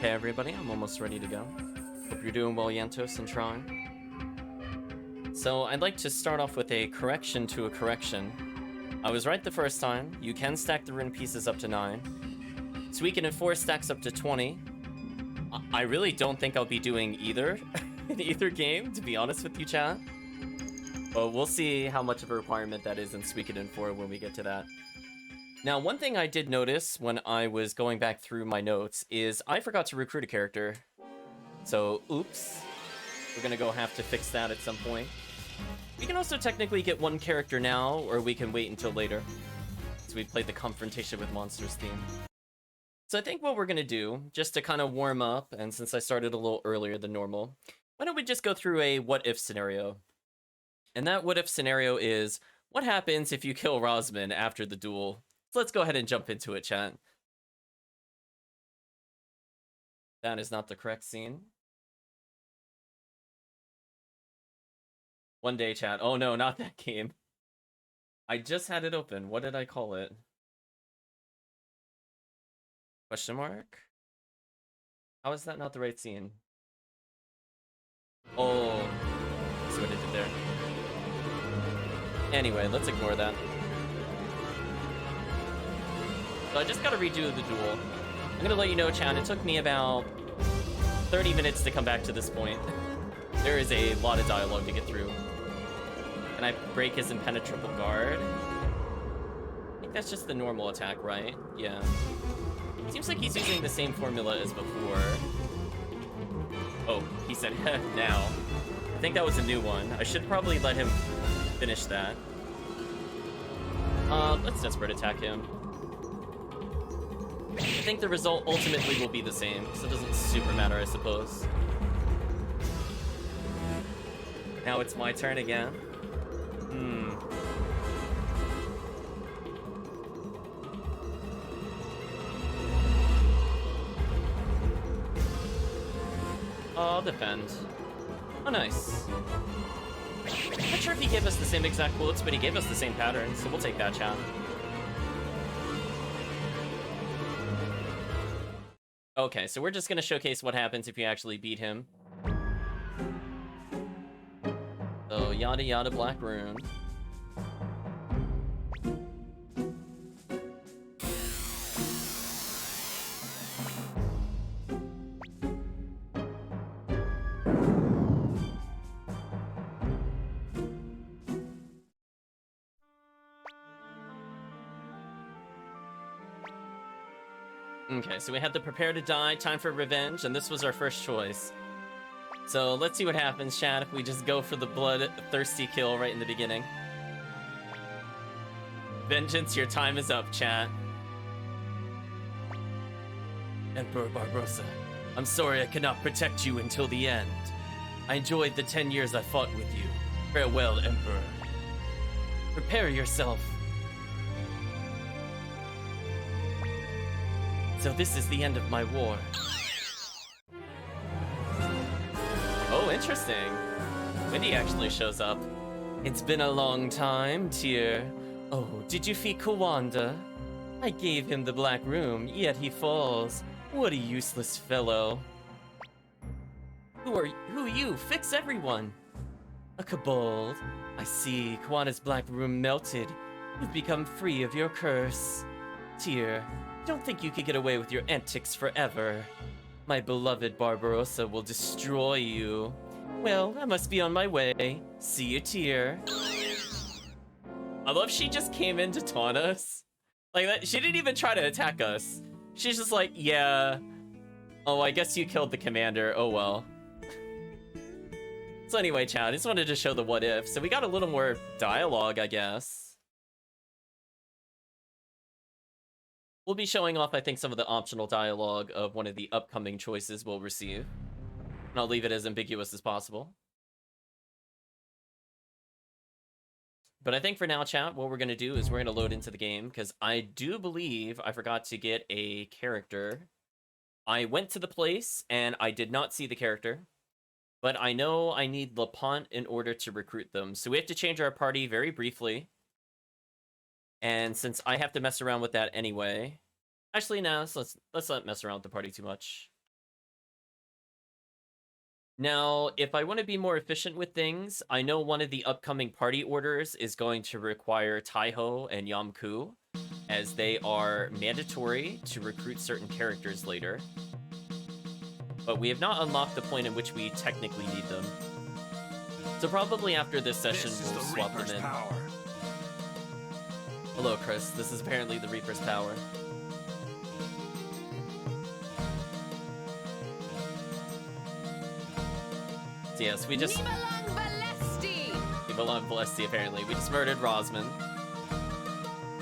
Hey everybody, I'm almost ready to go. Hope you're doing well, Yantos and Tron. So I'd like to start off with a correction to a correction. I was right the first time. You can stack the rune pieces up to 9. Suikoden 4 stacks up to 20. I really don't think I'll be doing either in either game, to be honest with you, chat. But we'll see how much of a requirement that is in Suikoden 4 when we get to that. Now, one thing I did notice when I was going back through my notes is I forgot to recruit a character. So, oops. We're gonna go have to fix that at some point. We can also technically get one character now, or we can wait until later. So we played the Confrontation with Monsters theme. So I think what we're gonna do, just to kind of warm up, and since I started a little earlier than normal, why don't we just go through a what-if scenario? And that what-if scenario is, what happens if you kill Rosman after the duel? So let's go ahead and jump into it, chat. That is not the correct scene. One day, chat. Oh no, not that game. I just had it open. What did I call it? Question mark? How is that not the right scene? Oh, see what I did there. Anyway, let's ignore that. So I just gotta redo the duel. I'm gonna let you know, chat, it took me about 30 minutes to come back to this point. There is a lot of dialogue to get through. Can I break his impenetrable guard? I think that's just the normal attack, right? Yeah. Seems like he's using the same formula as before. Oh, he said now. I think that was a new one. I should probably let him finish that. Let's desperate attack him. I think the result ultimately will be the same, so it doesn't super matter, I suppose. Now it's my turn again. I'll defend. Oh, nice. I'm not sure if he gave us the same exact bullets, but he gave us the same pattern, so we'll take that, chat. Okay, so we're just gonna showcase what happens if you actually beat him. So, yada yada black rune. Okay, so we had the prepare to die, time for revenge, and this was our first choice. So let's see what happens, chat, if we just go for the blood-thirsty kill right in the beginning. Vengeance, your time is up, chat. Emperor Barbarossa, I'm sorry I cannot protect you until the end. I enjoyed the 10 years I fought with you. Farewell, Emperor. Prepare yourself. So this is the end of my war. Oh, interesting. Wendy actually shows up. It's been a long time, Tyr. Oh, did you feed Kawanda? I gave him the black room, yet he falls. What a useless fellow. Who are you? Fix everyone. A kobold. I see. Kawanda's black room melted. You've become free of your curse. Tyr, don't think you could get away with your antics forever. My beloved Barbarossa will destroy you. Well, I must be on my way. See you, Tyr. I love she just came in to taunt us. Like that, she didn't even try to attack us. She's just like, yeah. Oh, I guess you killed the commander. Oh well. So anyway, chat, I just wanted to show the what if. So we got a little more dialogue, I guess. We'll be showing off, I think, some of the optional dialogue of one of the upcoming choices we'll receive. And I'll leave it as ambiguous as possible. But I think for now, chat, what we're going to do is we're going to load into the game, because I do believe I forgot to get a character. I went to the place, and I did not see the character. But I know I need LaPont in order to recruit them. So we have to change our party very briefly. And since I have to mess around with that anyway... Actually, no, let's not mess around with the party too much. Now, if I want to be more efficient with things, I know one of the upcoming party orders is going to require Taiho and Yamku, as they are mandatory to recruit certain characters later. But we have not unlocked the point in which we technically need them. So probably after this session, we'll swap them in. Power. Hello, Chris. This is apparently the Reaper's power. So yes, we just... Nibalang Valesti, apparently. We just murdered Rosman.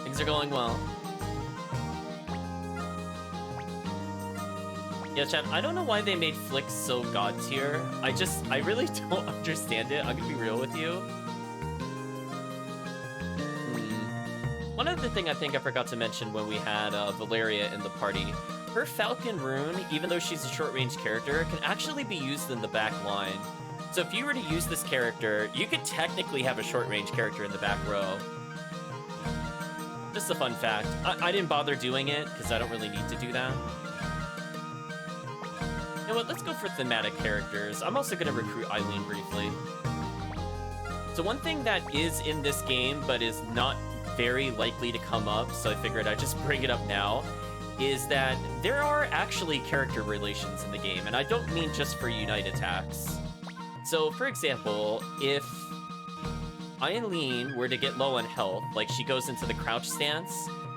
Things are going well. Yeah, chat, I don't know why they made Flick so god tier. I really don't understand it. I'm gonna be real with you. One other thing I think I forgot to mention when we had Valeria in the party, her Falcon Rune, even though she's a short-range character, can actually be used in the back line. So if you were to use this character, you could technically have a short-range character in the back row. Just a fun fact. I didn't bother doing it, because I don't really need to do that. You know what, let's go for thematic characters. I'm also going to recruit Eileen briefly. So one thing that is in this game, but is not very likely to come up, so I figured I'd just bring it up now, is that there are actually character relations in the game, and I don't mean just for Unite attacks. So, for example, if Eileen were to get low on health, like she goes into the crouch stance,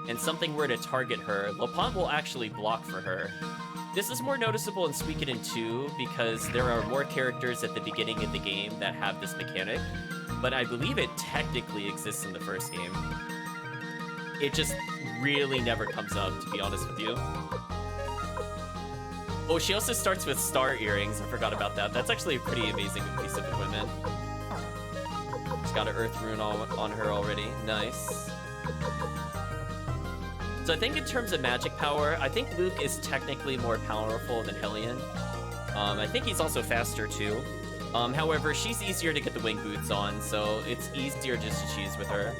and something were to target her, Lapont will actually block for her. This is more noticeable in Suikoden 2 because there are more characters at the beginning of the game that have this mechanic, but I believe it technically exists in the first game. It just really never comes up, to be honest with you. Oh, she also starts with star earrings. I forgot about that. That's actually a pretty amazing piece of equipment. She's got an earth rune on her already. Nice. So I think in terms of magic power, I think Luke is technically more powerful than Hellion. I think he's also faster too. However, she's easier to get the wing boots on, so it's easier just to cheese with her.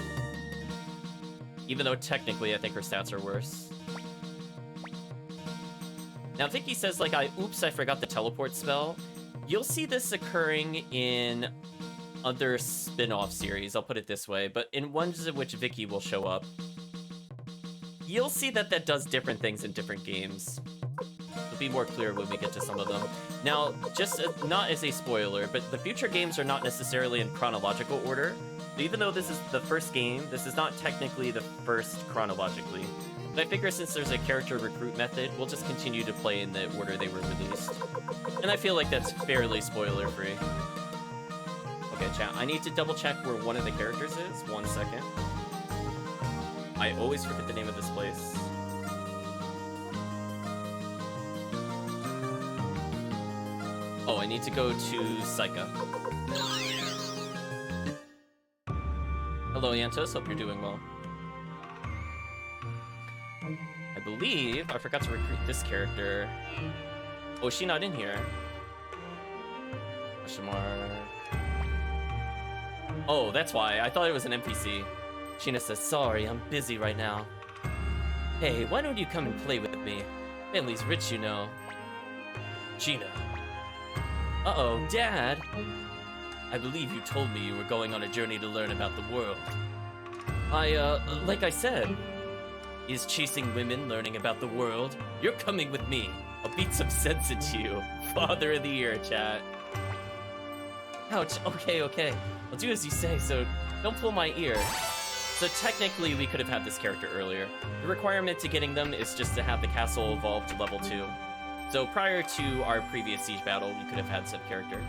Even though technically I think her stats are worse. Now, Vicky says, like, oops, I forgot the teleport spell. You'll see this occurring in other spin-off series, I'll put it this way, but in ones in which Vicky will show up, you'll see that that does different things in different games. It'll be more clear when we get to some of them. Now, just not as a spoiler, but the future games are not necessarily in chronological order. Even though this is the first game, this is not technically the first chronologically. But I figure since there's a character recruit method, we'll just continue to play in the order they were released. And I feel like that's fairly spoiler-free. Okay, chat, I need to double-check where one of the characters is. 1 second. I always forget the name of this place. Oh, I need to go to Saika. Hello, Yantos. Hope you're doing well. I believe I forgot to recruit this character. Oh, is she not in here? Question mark. Oh, that's why. I thought it was an NPC. Sheena says, sorry, I'm busy right now. Hey, why don't you come and play with me? Family's rich, you know. Sheena. Uh-oh, Dad! I believe you told me you were going on a journey to learn about the world. Like I said, is chasing women learning about the world? You're coming with me. I'll beat some sense into you. Father of the year, chat. Ouch, okay. I'll do as you say, so don't pull my ear. So technically, we could have had this character earlier. The requirement to getting them is just to have the castle evolve to level 2. So prior to our previous siege battle, we could have had said character.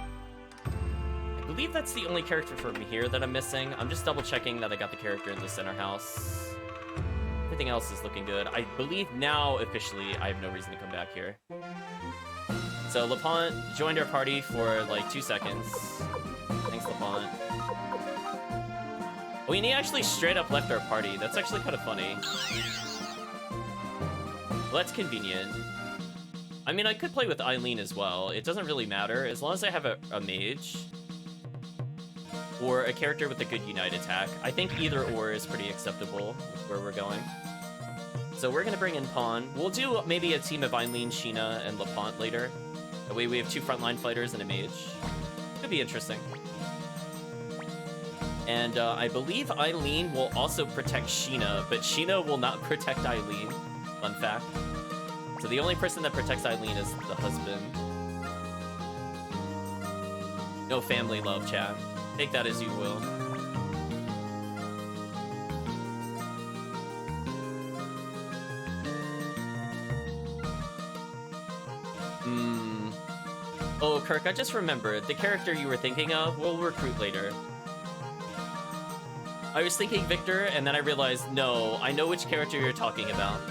I believe that's the only character from here that I'm missing. I'm just double checking that I got the character in the center house. Everything else is looking good. I believe now, officially, I have no reason to come back here. So Lapont joined our party for like 2 seconds. Thanks, Lapont. Oh, and he actually straight up left our party. That's actually kind of funny. Well, that's convenient. I mean, I could play with Eileen as well. It doesn't really matter, as long as I have a mage. Or a character with a good Unite attack. I think either or is pretty acceptable with where we're going. So we're gonna bring in Pawn. We'll do maybe a team of Eileen, Sheena, and Lapont later. That way we have 2 frontline fighters and a mage. Could be interesting. And I believe Eileen will also protect Sheena, but Sheena will not protect Eileen. Fun fact. So the only person that protects Eileen is the husband. No family love, chat. Take that as you will. Oh, Kirk, I just remembered. The character you were thinking of, we'll recruit later. I was thinking Victor, and then I realized, no, I know which character you're talking about.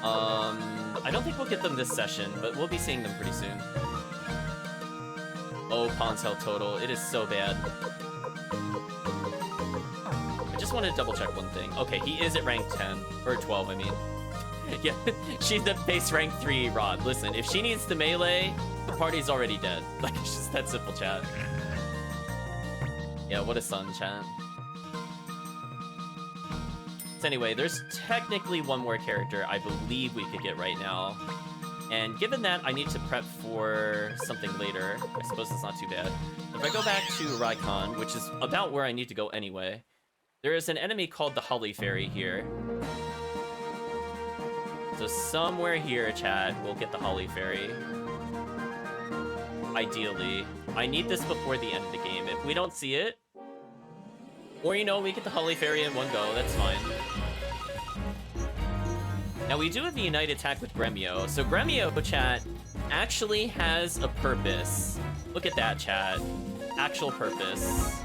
I don't think we'll get them this session, but we'll be seeing them pretty soon. Oh, Pawn's health total. It is so bad. I just want to double check one thing. Okay, he is at rank 10. Or 12, I mean. Yeah, she's the base rank 3 Rod. Listen, if she needs to melee, the party's already dead. Like, it's just that simple, chat. Yeah, what a son, chat. So anyway, there's technically one more character I believe we could get right now. And given that I need to prep for something later, I suppose it's not too bad. If I go back to Raikon, which is about where I need to go anyway, there is an enemy called the Holly Fairy here. So somewhere here, chat, we'll get the Holly Fairy. Ideally. I need this before the end of the game. If we don't see it, or, you know, we get the Holly Fairy in one go, that's fine. Now, we do have the Unite attack with Gremio. So Gremio, chat, actually has a purpose. Look at that, chat. Actual purpose.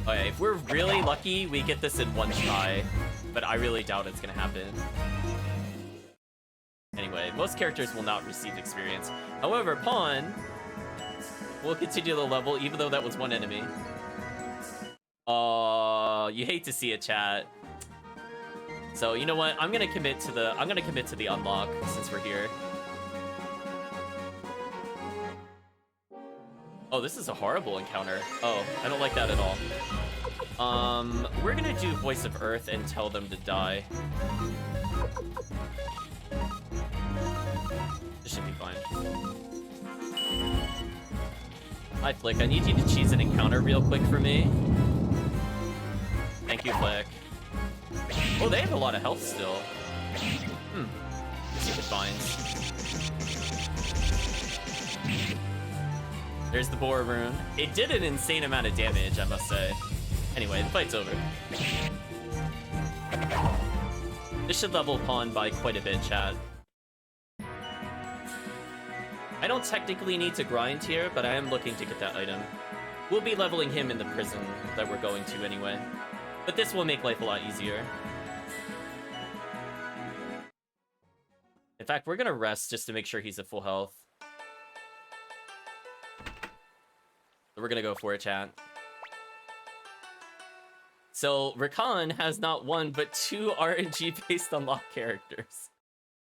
Okay, if we're really lucky, we get this in one try. But I really doubt it's gonna happen. Anyway, most characters will not receive experience. However, Pawn will continue the level, even though that was one enemy. You hate to see it, chat. So you know what? I'm gonna commit to the unlock since we're here. Oh, this is a horrible encounter. Oh, I don't like that at all. We're gonna do Voice of Earth and tell them to die. This should be fine. Hi, Flick. I need you to cheese an encounter real quick for me. Thank you, Flick. Oh, they have a lot of health still. Let's see if it finds. There's the Boar Rune. It did an insane amount of damage, I must say. Anyway, the fight's over. This should level Pawn by quite a bit, chat. I don't technically need to grind here, but I am looking to get that item. We'll be leveling him in the prison that we're going to anyway. But this will make life a lot easier. In fact, we're gonna rest just to make sure he's at full health. So we're gonna go for it, chat. So, Rakan has not one, but 2 RNG-based unlock characters.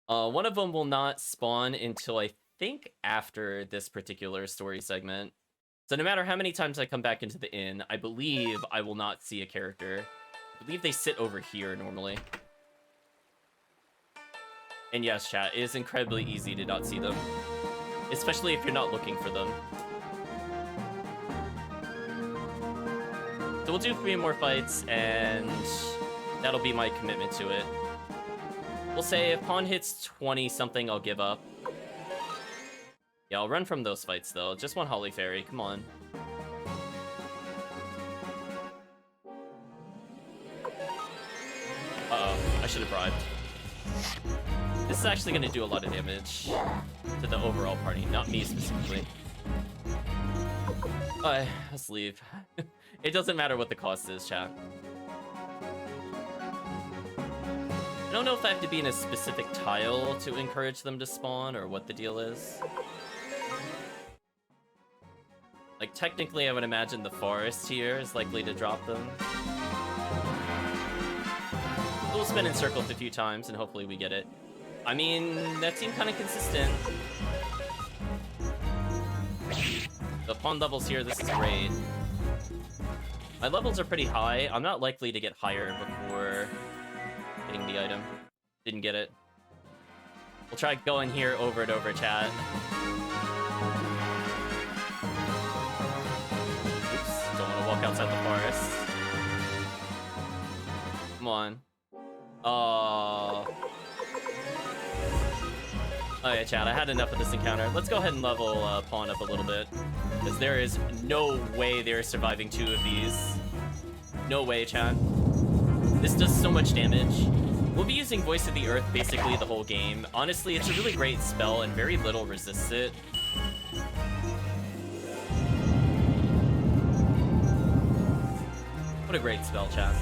One of them will not spawn until I think after this particular story segment. So no matter how many times I come back into the inn, I believe I will not see a character. I believe they sit over here normally. And yes, chat, it is incredibly easy to not see them. Especially if you're not looking for them. So we'll do 3 more fights, and that'll be my commitment to it. We'll say if Pawn hits 20-something, I'll give up. Yeah, I'll run from those fights, though. Just one Holly Fairy, come on. Uh-oh, I should have bribed. This is actually going to do a lot of damage to the overall party, not me specifically. Let's leave. It doesn't matter what the cost is, chat. I don't know if I have to be in a specific tile to encourage them to spawn, or what the deal is. Like, technically, I would imagine the forest here is likely to drop them. We'll spin in circles a few times, and hopefully we get it. I mean, that seemed kind of consistent. The Pawn levels here, this is great. My levels are pretty high. I'm not likely to get higher before getting the item. Didn't get it. We'll try going here over and over, chat. Oops, don't want to walk outside the forest. Come on. Oh yeah, chat, I had enough of this encounter. Let's go ahead and level Pawn up a little bit. Because there is no way they're surviving 2 of these. No way, chat. This does so much damage. We'll be using Voice of the Earth basically the whole game. Honestly, it's a really great spell and very little resists it. What a great spell, chat.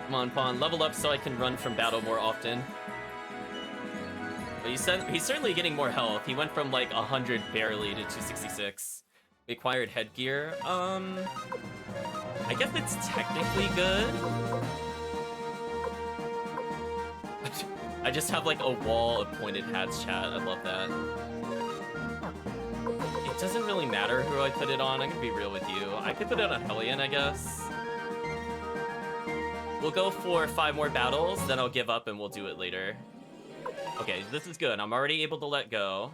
Come on, Pawn, level up so I can run from battle more often. But he's certainly getting more health. He went from like 100 barely to 266. We acquired headgear. I guess it's technically good. I just have like a wall of pointed hats, chat. I love that. It doesn't really matter who I put it on. I'm gonna be real with you. I could put it on Hellion, I guess. We'll go for 5 more battles, then I'll give up and we'll do it later. Okay, this is good. I'm already able to let go.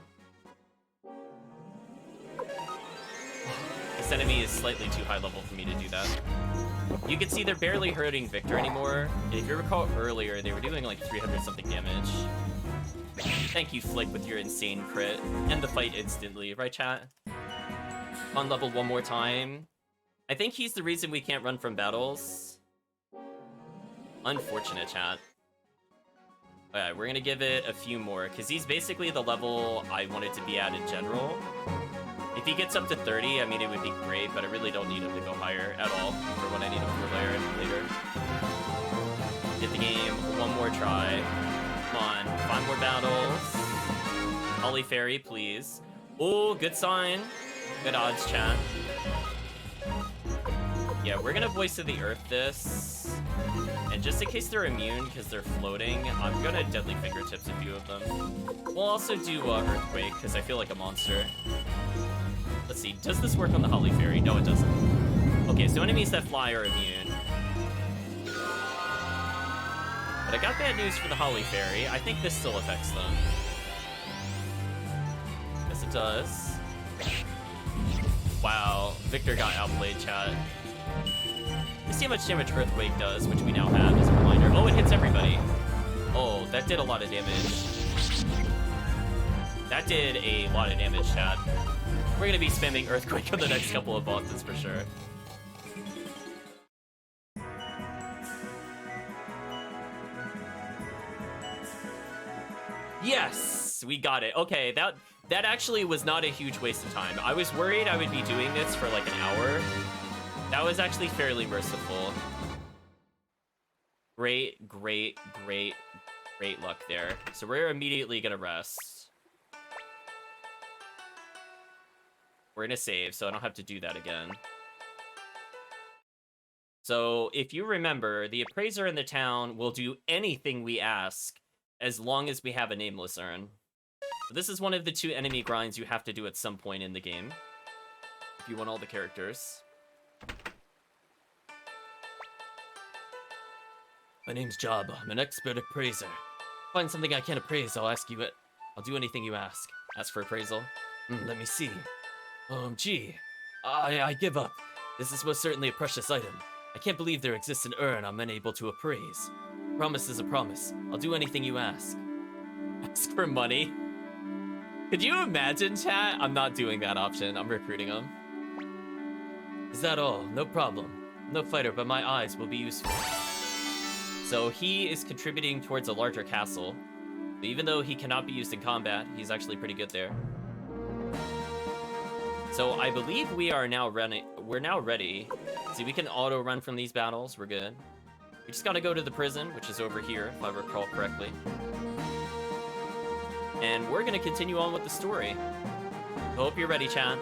This enemy is slightly too high level for me to do that. You can see they're barely hurting Victor anymore. If you recall earlier, they were doing like 300 something damage. Thank you, Flick, with your insane crit. End the fight instantly, right, chat? On level 1 more time. I think he's the reason we can't run from battles. Unfortunate, chat. Alright, we're gonna give it a few more, because he's basically the level I wanted to be at in general. If he gets up to 30, I mean, it would be great, but I really don't need him to go higher at all for when I need him for later. Get the game one more try. Come on, 5 more battles. Holly Fairy, please. Oh, good sign. Good odds, chat. Yeah, we're gonna Voice of the Earth this. And just in case they're immune because they're floating, I'm gonna Deadly Fingertips a few of them. We'll also do Earthquake because I feel like a monster. Let's see, does this work on the Holly Fairy? No, it doesn't. Okay, so enemies that fly are immune. But I got bad news for the Holly Fairy. I think this still affects them. Yes, it does. Wow, Victor got outplayed, chat. You see how much damage Earthquake does, which we now have as a reminder. Oh, it hits everybody. Oh, that did a lot of damage. That did a lot of damage, chat. We're gonna be spamming Earthquake on the next couple of bosses for sure. Yes, we got it. Okay, that actually was not a huge waste of time. I was worried I would be doing this for like an hour. That was actually fairly merciful. Great luck there. So we're immediately gonna rest. We're gonna save, so I don't have to do that again. So if you remember, the appraiser in the town will do anything we ask as long as we have a nameless urn. So this is one of the 2 enemy grinds you have to do at some point in the game. If you want all the characters. My name's Job. I'm an expert appraiser. Find something I can't appraise, I'll ask you it. I'll do anything you ask. Ask for appraisal. Let me see. Gee. I give up. This is most certainly a precious item. I can't believe there exists an urn I'm unable to appraise. Promise is a promise. I'll do anything you ask. Ask for money? Could you imagine, chat? I'm not doing that option. I'm recruiting him. Is that all? No problem. No fighter, but my eyes will be useful. So he is contributing towards a larger castle. But even though he cannot be used in combat, he's actually pretty good there. So I believe we are now running. We're now ready. See, we can auto run from these battles. We're good. We just gotta go to the prison, which is over here, if I recall correctly. And we're gonna continue on with the story. Hope you're ready, chat.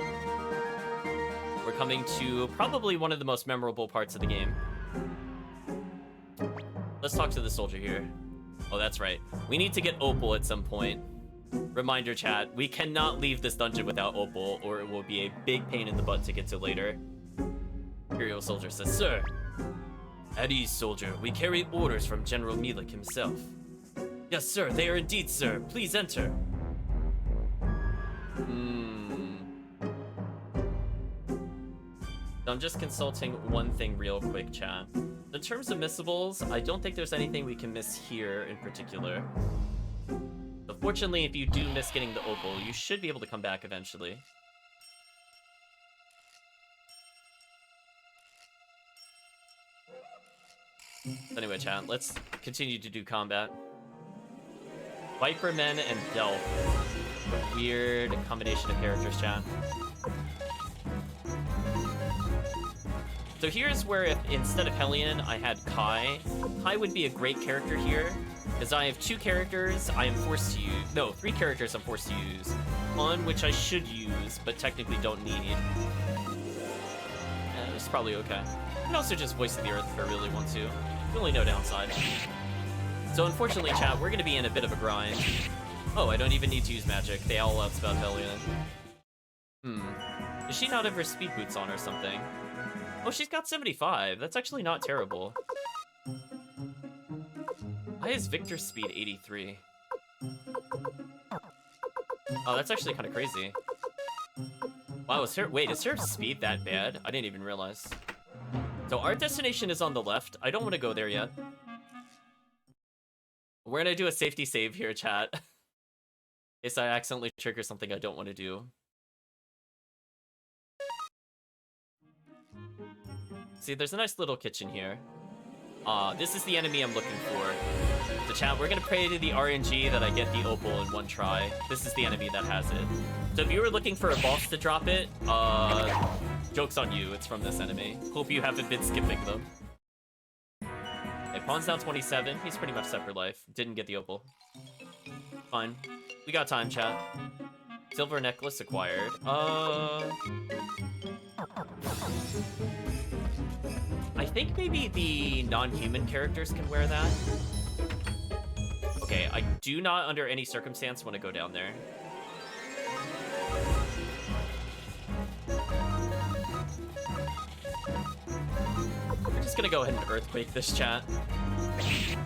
We're coming to probably one of the most memorable parts of the game. Let's talk to the soldier here. Oh, that's right. We need to get Opal at some point. Reminder, chat, we cannot leave this dungeon without Opal, or it will be a big pain in the butt to get to later. Imperial soldier says, Sir, At ease, soldier. We carry orders from General Milik himself. Yes, sir. They are indeed, sir. Please enter. I'm just consulting one thing real quick, chat. In terms of missables, I don't think there's anything we can miss here in particular. So fortunately, if you do miss getting the Opal, you should be able to come back eventually. Anyway, chat, let's continue to do combat. Vipermen and Delph. Weird combination of characters, chat. So here's where if instead of Hellion, I had Kai. Kai would be a great character here, because I have 2 characters I am forced to use. No, 3 characters I'm forced to use. One which I should use, but technically don't need. It's probably okay. I can also just voice of the Earth if I really want to. Really no downside. So unfortunately, chat, we're gonna be in a bit of a grind. Oh, I don't even need to use magic. They all outspout Hellion. Does she not have her speed boots on or something? Oh, she's got 75. That's actually not terrible. Why is Victor's speed 83? Oh, that's actually kind of crazy. Wow, is her speed that bad? I didn't even realize. So our destination is on the left. I don't want to go there yet. We're gonna do a safety save here, chat. In case I accidentally trigger something I don't want to do. See, there's a nice little kitchen here. This is the enemy I'm looking for. So chat, we're gonna pray to the RNG that I get the Opal in one try. This is the enemy that has it. So if you were looking for a boss to drop it, joke's on you, it's from this enemy. Hope you haven't been skipping them. Okay, Pawn's down 27, he's pretty much set for life. Didn't get the Opal. Fine. We got time, chat. Silver necklace acquired. I think maybe the non-human characters can wear that. Okay, I do not under any circumstance want to go down there. We're just gonna go ahead and earthquake this, chat.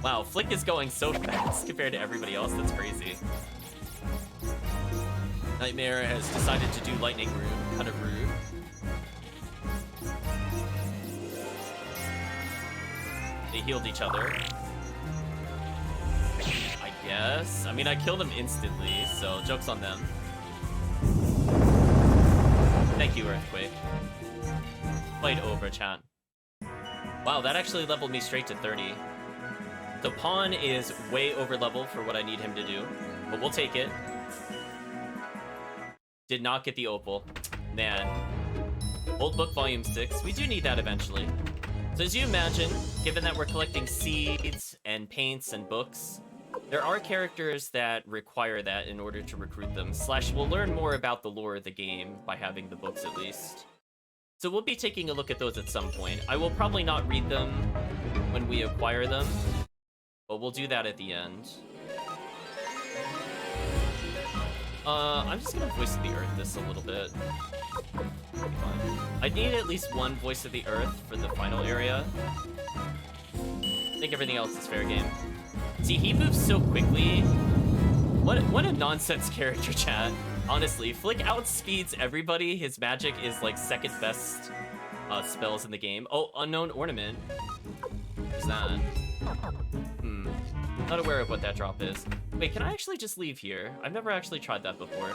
Wow, Flick is going so fast compared to everybody else, that's crazy. Nightmare has decided to do lightning rune, kind of rude. They healed each other. I guess. I mean, I killed them instantly, so joke's on them. Thank you, Earthquake. Fight over, chat. Wow, that actually leveled me straight to 30. The Pawn is way over level for what I need him to do, but we'll take it. Did not get the Opal. Man. Old Book Volume 6. We do need that eventually. So as you imagine, given that we're collecting seeds and paints and books, there are characters that require that in order to recruit them, / we'll learn more about the lore of the game by having the books at least. So we'll be taking a look at those at some point. I will probably not read them when we acquire them, but we'll do that at the end. I'm just gonna Voice of the Earth this a little bit. I need at least one Voice of the Earth for the final area. I think everything else is fair game. See, he moves so quickly. What a nonsense character, chat. Honestly, Flick outspeeds everybody. His magic is like second best spells in the game. Oh, Unknown Ornament. What's that? Not aware of what that drop is. Wait, can I actually just leave here? I've never actually tried that before.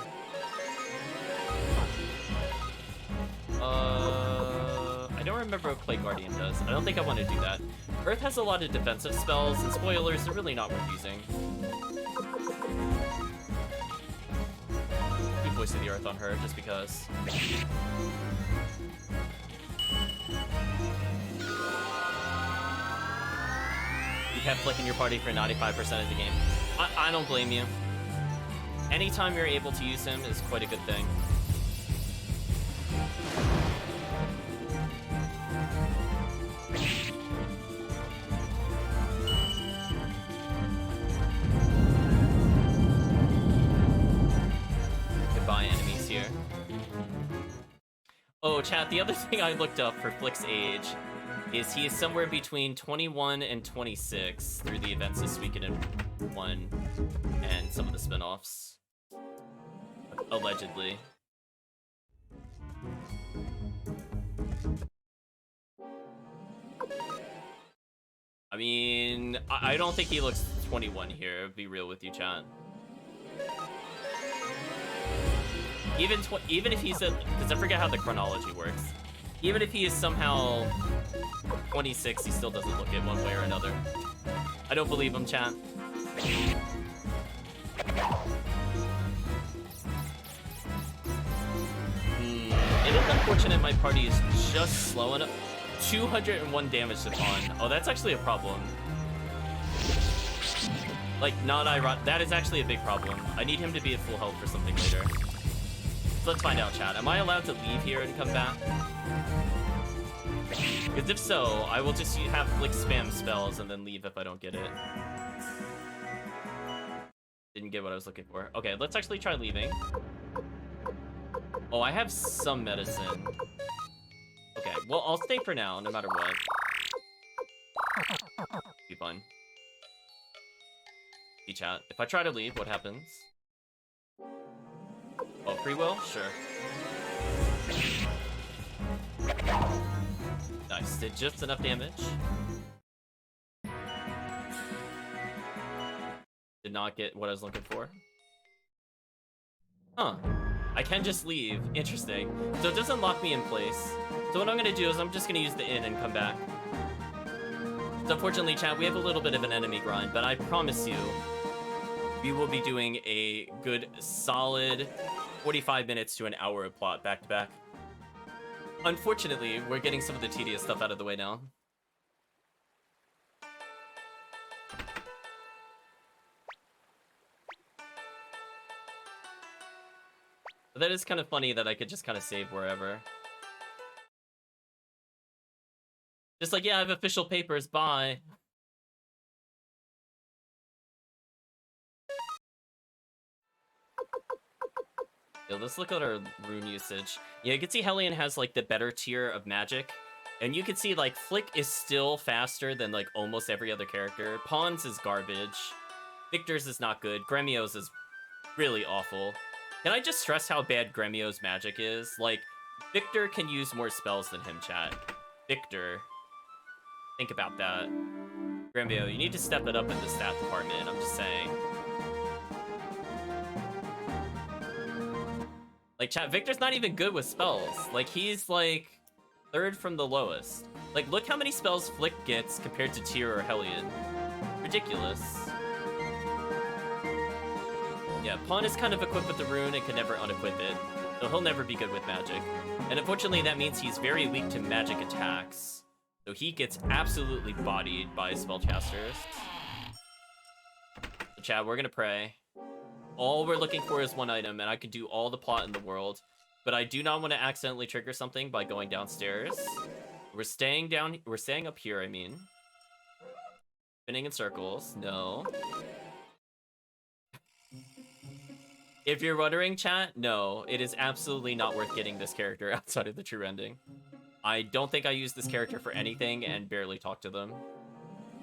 I don't remember what Clay Guardian does. I don't think I want to do that. Earth has a lot of defensive spells, and spoilers, they're really not worth using. Do Voice of the Earth on her, just because. You have Flick in your party for 95% of the game. I don't blame you. Anytime you're able to use him is quite a good thing. Goodbye, enemies here. Oh, chat, the other thing I looked up for Flick's age is he is somewhere between 21 and 26 through the events of Suikoden 1 and some of the spin-offs. Allegedly. I mean, I don't think he looks 21 here, to be real with you, chat. Even if he's because I forget how the chronology works. Even if he is somehow 26, he still doesn't look it one way or another. I don't believe him, chat. It is unfortunate my party is just slow enough. 201 damage to Pawn. Oh, that's actually a problem. Like, not ironic. That is actually a big problem. I need him to be at full health for something later. So let's find out, chat. Am I allowed to leave here and come back? Because if so, I will just have Flick spam spells and then leave if I don't get it. Didn't get what I was looking for. Okay, let's actually try leaving. Oh, I have some medicine. Okay, well, I'll stay for now, no matter what. Be fun. See, chat. If I try to leave, what happens? Oh, free will? Sure. Nice. Did just enough damage. Did not get what I was looking for. Huh. I can just leave. Interesting. So it doesn't lock me in place. So what I'm gonna do is I'm just gonna use the inn and come back. So unfortunately, chat, we have a little bit of an enemy grind, but I promise you, we will be doing a good, solid 45 minutes to an hour of plot back to back. Unfortunately, we're getting some of the tedious stuff out of the way now. But that is kind of funny that I could just kind of save wherever. Just like, yeah, I have official papers, bye. Yo, let's look at our rune usage. Yeah, you can see Hellion has, like, the better tier of magic. And you can see, like, Flick is still faster than, like, almost every other character. Pawn's is garbage. Victor's is not good. Gremio's is really awful. Can I just stress how bad Gremio's magic is? Like, Victor can use more spells than him, chat. Victor. Think about that. Gremio, you need to step it up in the stat department, I'm just saying. Like, chat, Victor's not even good with spells. Like, he's, like, third from the lowest. Like, look how many spells Flick gets compared to Tyr or Hellion. Ridiculous. Yeah, Pawn is kind of equipped with the rune and can never unequip it. So he'll never be good with magic. And unfortunately, that means he's very weak to magic attacks. So he gets absolutely bodied by spellcasters. So, chat, we're gonna pray. All we're looking for is one item, and I could do all the plot in the world. But I do not want to accidentally trigger something by going downstairs. We're staying up here, I mean. Spinning in circles, no. If you're wondering, chat, no, it is absolutely not worth getting this character outside of the true ending. I don't think I use this character for anything and barely talk to them.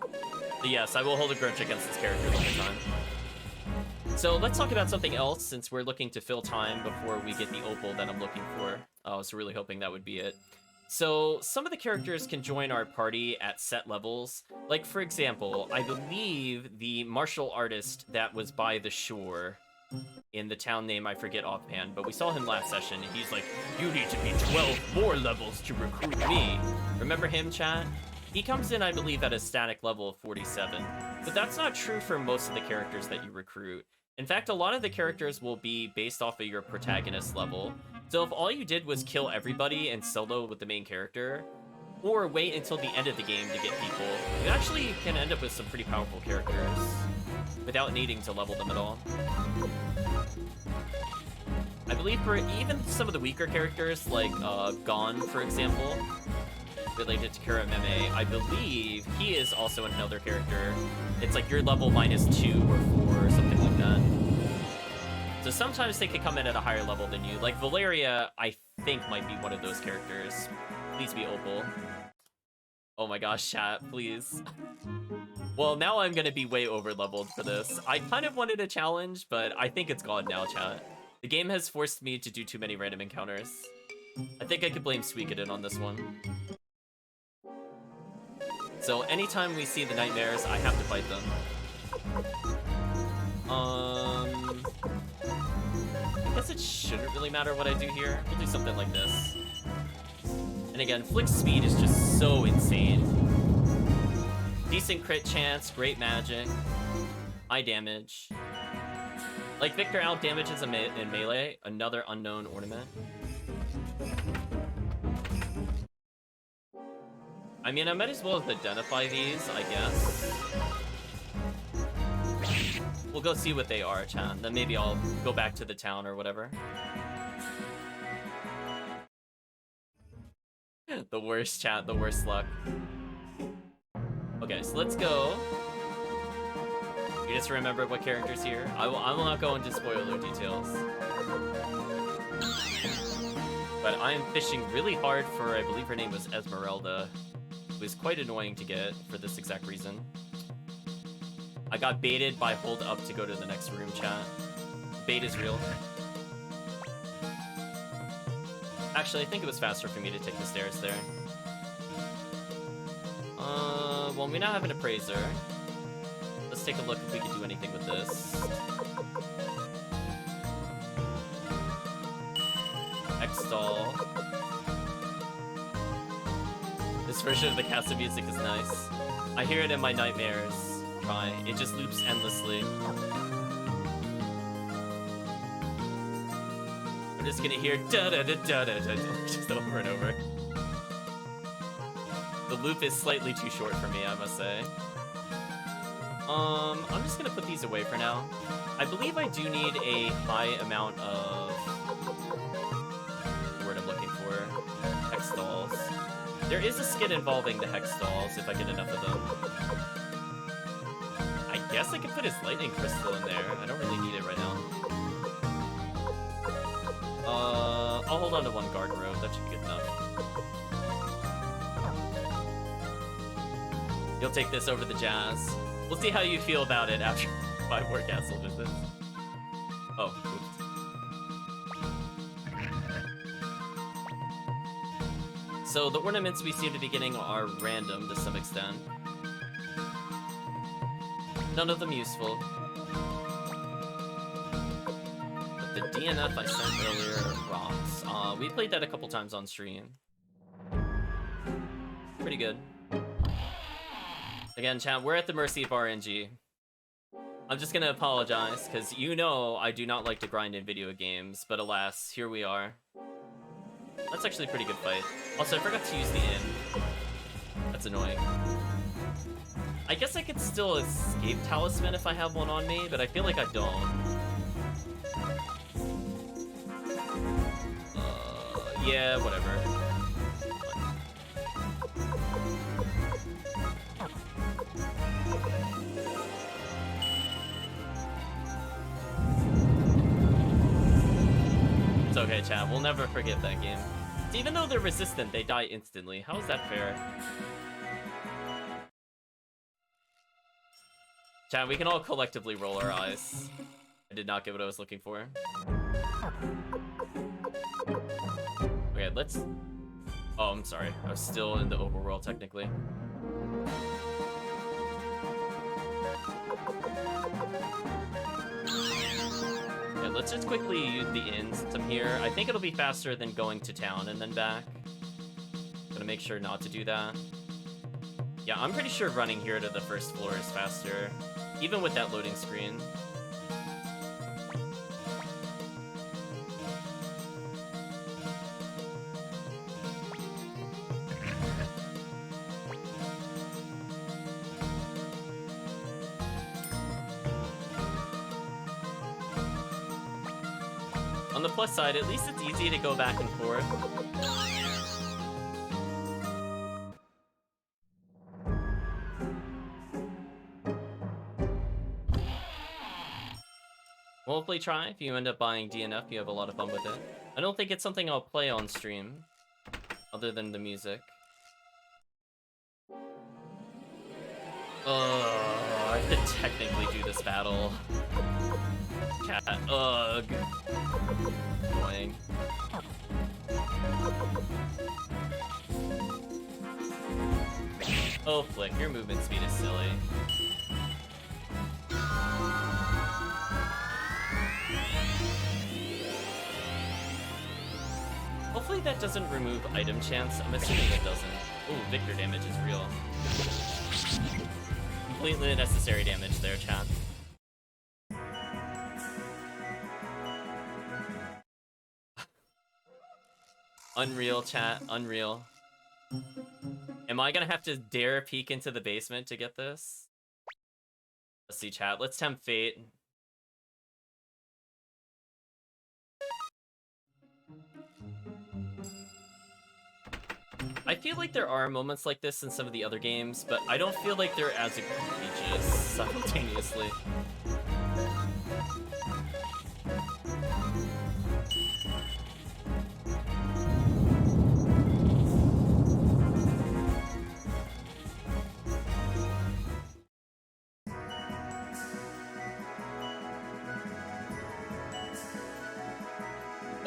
But yes, I will hold a grudge against this character the whole time. So let's talk about something else, since we're looking to fill time before we get the Opal that I'm looking for. I was really hoping that would be it. So some of the characters can join our party at set levels. Like, for example, I believe the martial artist that was by the shore in the town name I forget offhand, but we saw him last session, and he's like, you need to be 12 more levels to recruit me. Remember him, chat? He comes in, I believe, at a static level of 47. But that's not true for most of the characters that you recruit. In fact, a lot of the characters will be based off of your protagonist level. So if all you did was kill everybody and solo with the main character, or wait until the end of the game to get people, you actually can end up with some pretty powerful characters without needing to level them at all. I believe for even some of the weaker characters, like Gon, for example, related to Kira Meme, I believe he is also another character. It's like your level -2 or 4 or something like that. So sometimes they can come in at a higher level than you. Like Valeria, I think might be one of those characters. Please be Opal. Oh my gosh, chat, please. Well, now I'm gonna be way over-leveled for this. I kind of wanted a challenge, but I think it's gone now, chat. The game has forced me to do too many random encounters. I think I could blame Suikoden on this one. So anytime we see the nightmares, I have to fight them. I guess it shouldn't really matter what I do here. We'll do something like this. And again, Flick's speed is just so insane. Decent crit chance, great magic, high damage. Like Victor out damages in melee, another unknown ornament. I mean, I might as well identify these, I guess. We'll go see what they are, chat. Then maybe I'll go back to the town or whatever. The worst, chat, the worst luck. Okay, so let's go. You just remember what character's here? I will not go into spoiler details. But I am fishing really hard for, I believe her name was Esmeralda. It was quite annoying to get for this exact reason. I got baited by hold up to go to the next room, chat. Bait is real. Actually, I think it was faster for me to take the stairs there. Well, we now have an appraiser. Let's take a look if we can do anything with this. X-Doll. This version of the Casa music is nice. I hear it in my nightmares. Try. It just loops endlessly. I'm just gonna hear da-da-da-da-da-da just over and over. The loop is slightly too short for me, I must say. I'm just gonna put these away for now. I believe I do need a high amount of... the word I'm looking for. Hex dolls. There is a skit involving the hex dolls, if I get enough of them. I guess I could put his lightning crystal in there. I don't really need it right now. I'll hold on to one guard robe. That should be good enough. You'll take this over the jazz. We'll see how you feel about it after 5 more castle visits. Oh, oops. So the ornaments we see at the beginning are random to some extent. None of them useful. But the DNF I sent earlier rocks. We played that a couple times on stream. Pretty good. Again, chat, we're at the mercy of RNG. I'm just gonna apologize, because you know I do not like to grind in video games, but alas, here we are. That's actually a pretty good fight. Also, I forgot to use the inn. That's annoying. I guess I could still escape Talisman if I have one on me, but I feel like I don't. Yeah, whatever. It's okay, chat. We'll never forget that game. Even though they're resistant, they die instantly. How is that fair? Chat, we can all collectively roll our eyes. I did not get what I was looking for. Okay, let's... Oh, I'm sorry. I was still in the overworld, technically. Okay, let's just quickly use the inn since I'm here. I think it'll be faster than going to town and then back. Gonna make sure not to do that. Yeah, I'm pretty sure running here to the first floor is faster, even with that loading screen. On the plus side, at least it's easy to go back and forth. We'll hopefully try. If you end up buying DNF, you have a lot of fun with it. I don't think it's something I'll play on stream, other than the music. I could technically do this battle. Cat, ugh. Annoying. Oh, Flick, your movement speed is silly. Hopefully that doesn't remove item chance. I'm assuming it doesn't. Ooh, Victor damage is real. Completely unnecessary damage there, chat. Unreal, chat. Unreal. Am I gonna have to dare peek into the basement to get this? Let's see, chat. Let's tempt fate. I feel like there are moments like this in some of the other games, but I don't feel like they're as egregious simultaneously.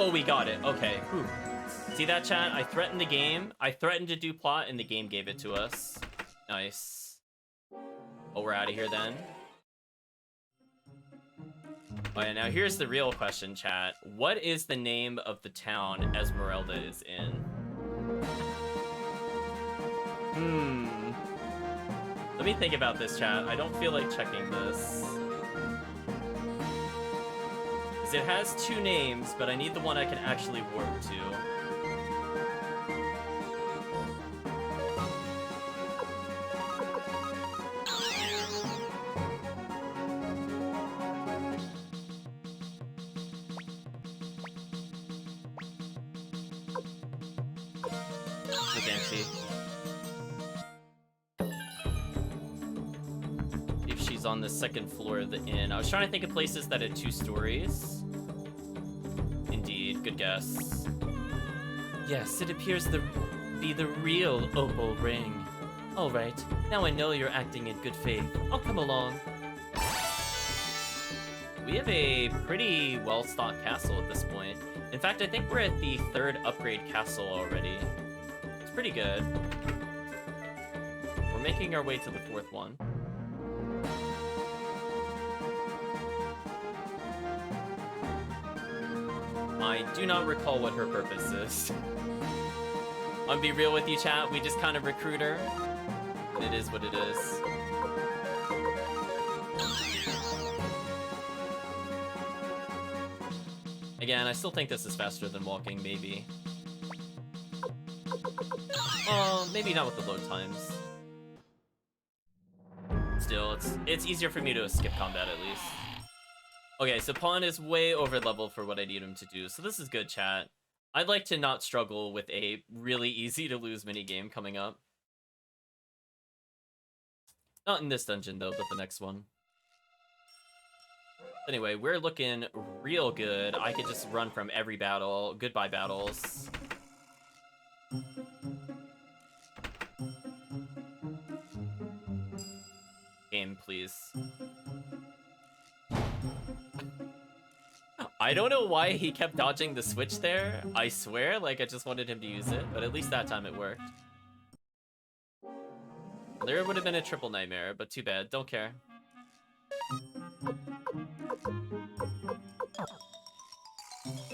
Oh, we got it. Okay. Whew. See that, chat? I threatened the game. I threatened to do plot, and the game gave it to us. Nice. Oh, we're out of here then. Oh, yeah, now here's the real question, chat. What is the name of the town Esmeralda is in? Let me think about this, chat. I don't feel like checking this. It has two names, but I need the one I can actually warp to. The Banshee. If she's on the second floor of the inn. I was trying to think of places that had 2 stories. Indeed, good guess. Yes, it appears to be the real Opal ring. All right, now I know you're acting in good faith. I'll come along. We have a pretty well-stocked castle at this point. In fact, I think we're at the 3rd upgrade castle already. It's pretty good. We're making our way to the 4th one. I do not recall what her purpose is. I'll be real with you, chat. We just kind of recruit her. And it is what it is. Again, I still think this is faster than walking, maybe. Maybe not with the load times. Still, it's easier for me to skip combat at least. Okay, so Pawn is way over leveled for what I need him to do, so this is good, chat. I'd like to not struggle with a really easy to lose minigame coming up. Not in this dungeon though, but the next one. Anyway, we're looking real good. I could just run from every battle. Goodbye, battles. Game, please. I don't know why he kept dodging the switch there. I swear, like, I just wanted him to use it, but at least that time it worked. There would have been a triple nightmare, but too bad. Don't care.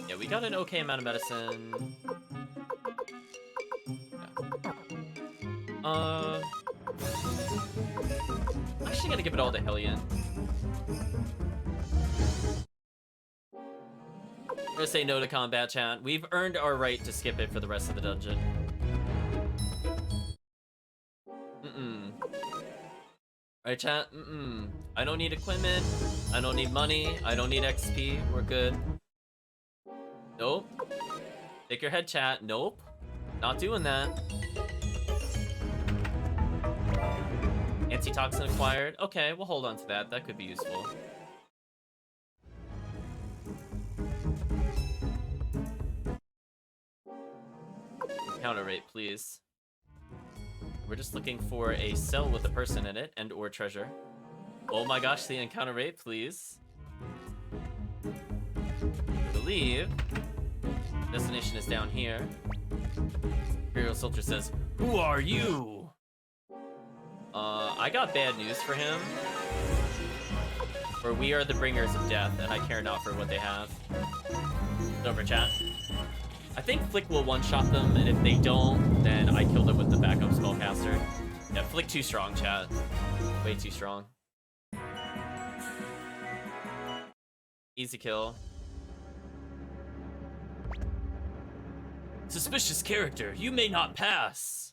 Yeah, we got an okay amount of medicine. Yeah. I'm actually gonna give it all to Hellion. I'm gonna say no to combat, chat. We've earned our right to skip it for the rest of the dungeon. Right, chat? I don't need equipment. I don't need money. I don't need XP. We're good. Nope. Take your head, chat. Nope. Not doing that. Antitoxin acquired. Okay, we'll hold on to that. That could be useful. Counter rate, please. We're just looking for a cell with a person in it and or treasure. Oh my gosh, the encounter rate, please. I believe destination is down here. Imperial soldier says, "Who are you?" I got bad news for him. For we are the bringers of death, and I care not for what they have. Over, chat. I think Flick will one-shot them, and if they don't, then I kill them with the backup spellcaster. Yeah, Flick too strong, chat. Way too strong. Easy kill. Suspicious character, you may not pass.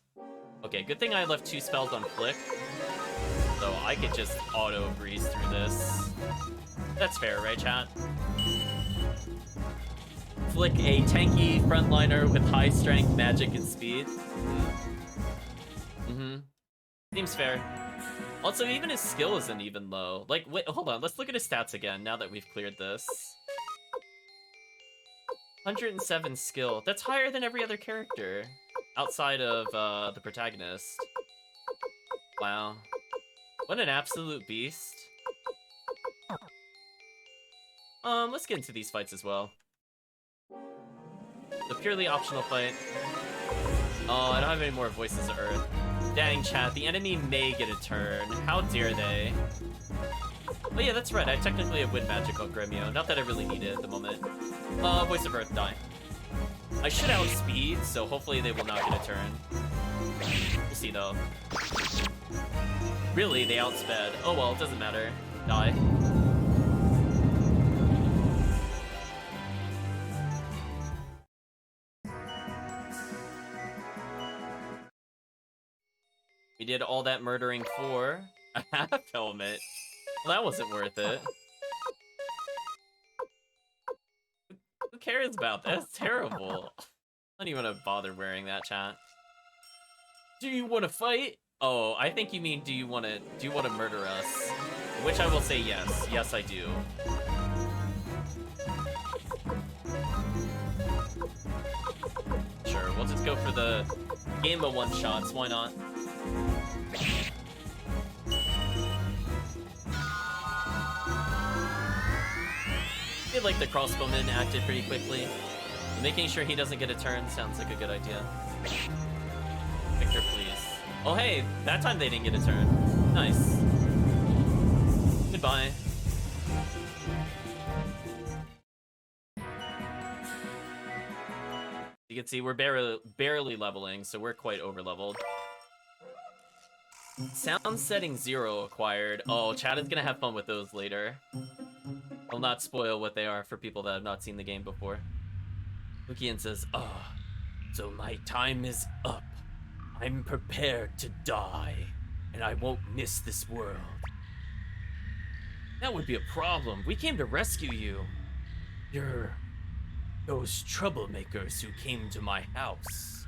Okay, good thing I left 2 spells on Flick, so I could just auto-breeze through this. That's fair, right, chat? Flick, a tanky frontliner with high strength, magic, and speed. Seems fair. Also, even his skill isn't even low. Like, wait, hold on, let's look at his stats again now that we've cleared this. 107 skill. That's higher than every other character outside of the protagonist. Wow. What an absolute beast. Let's get into these fights as well. The purely optional fight. Oh, I don't have any more Voices of Earth. Dang, chat, the enemy may get a turn. How dare they? Oh yeah, that's right, I technically have Wind Magic on Gremio. Not that I really need it at the moment. Voice of Earth, die. I should outspeed, so hopefully they will not get a turn. We'll see, though. Really, they outsped. Oh well, it doesn't matter. Die. We did all that murdering for a half helmet. Well, that wasn't worth it. Who cares about that? That's terrible. I don't even want to bother wearing that, chat. Do you want to fight? Oh, I think you mean do you want to murder us? Which I will say yes. Yes, I do. Sure, we'll just go for the game of one-shots. Why not? I feel like the crossbowman acted pretty quickly. Making sure he doesn't get a turn sounds like a good idea. Victor, please. Oh hey, that time they didn't get a turn. Nice. Goodbye. You can see we're barely leveling, so we're quite over-leveled. Sound setting 0 acquired. Oh, chat is gonna have fun with those later. I'll not spoil what they are for people that have not seen the game before. Lukian says, "Oh, so my time is up. I'm prepared to die, and I won't miss this world." That would be a problem. We came to rescue you. You're those troublemakers who came to my house.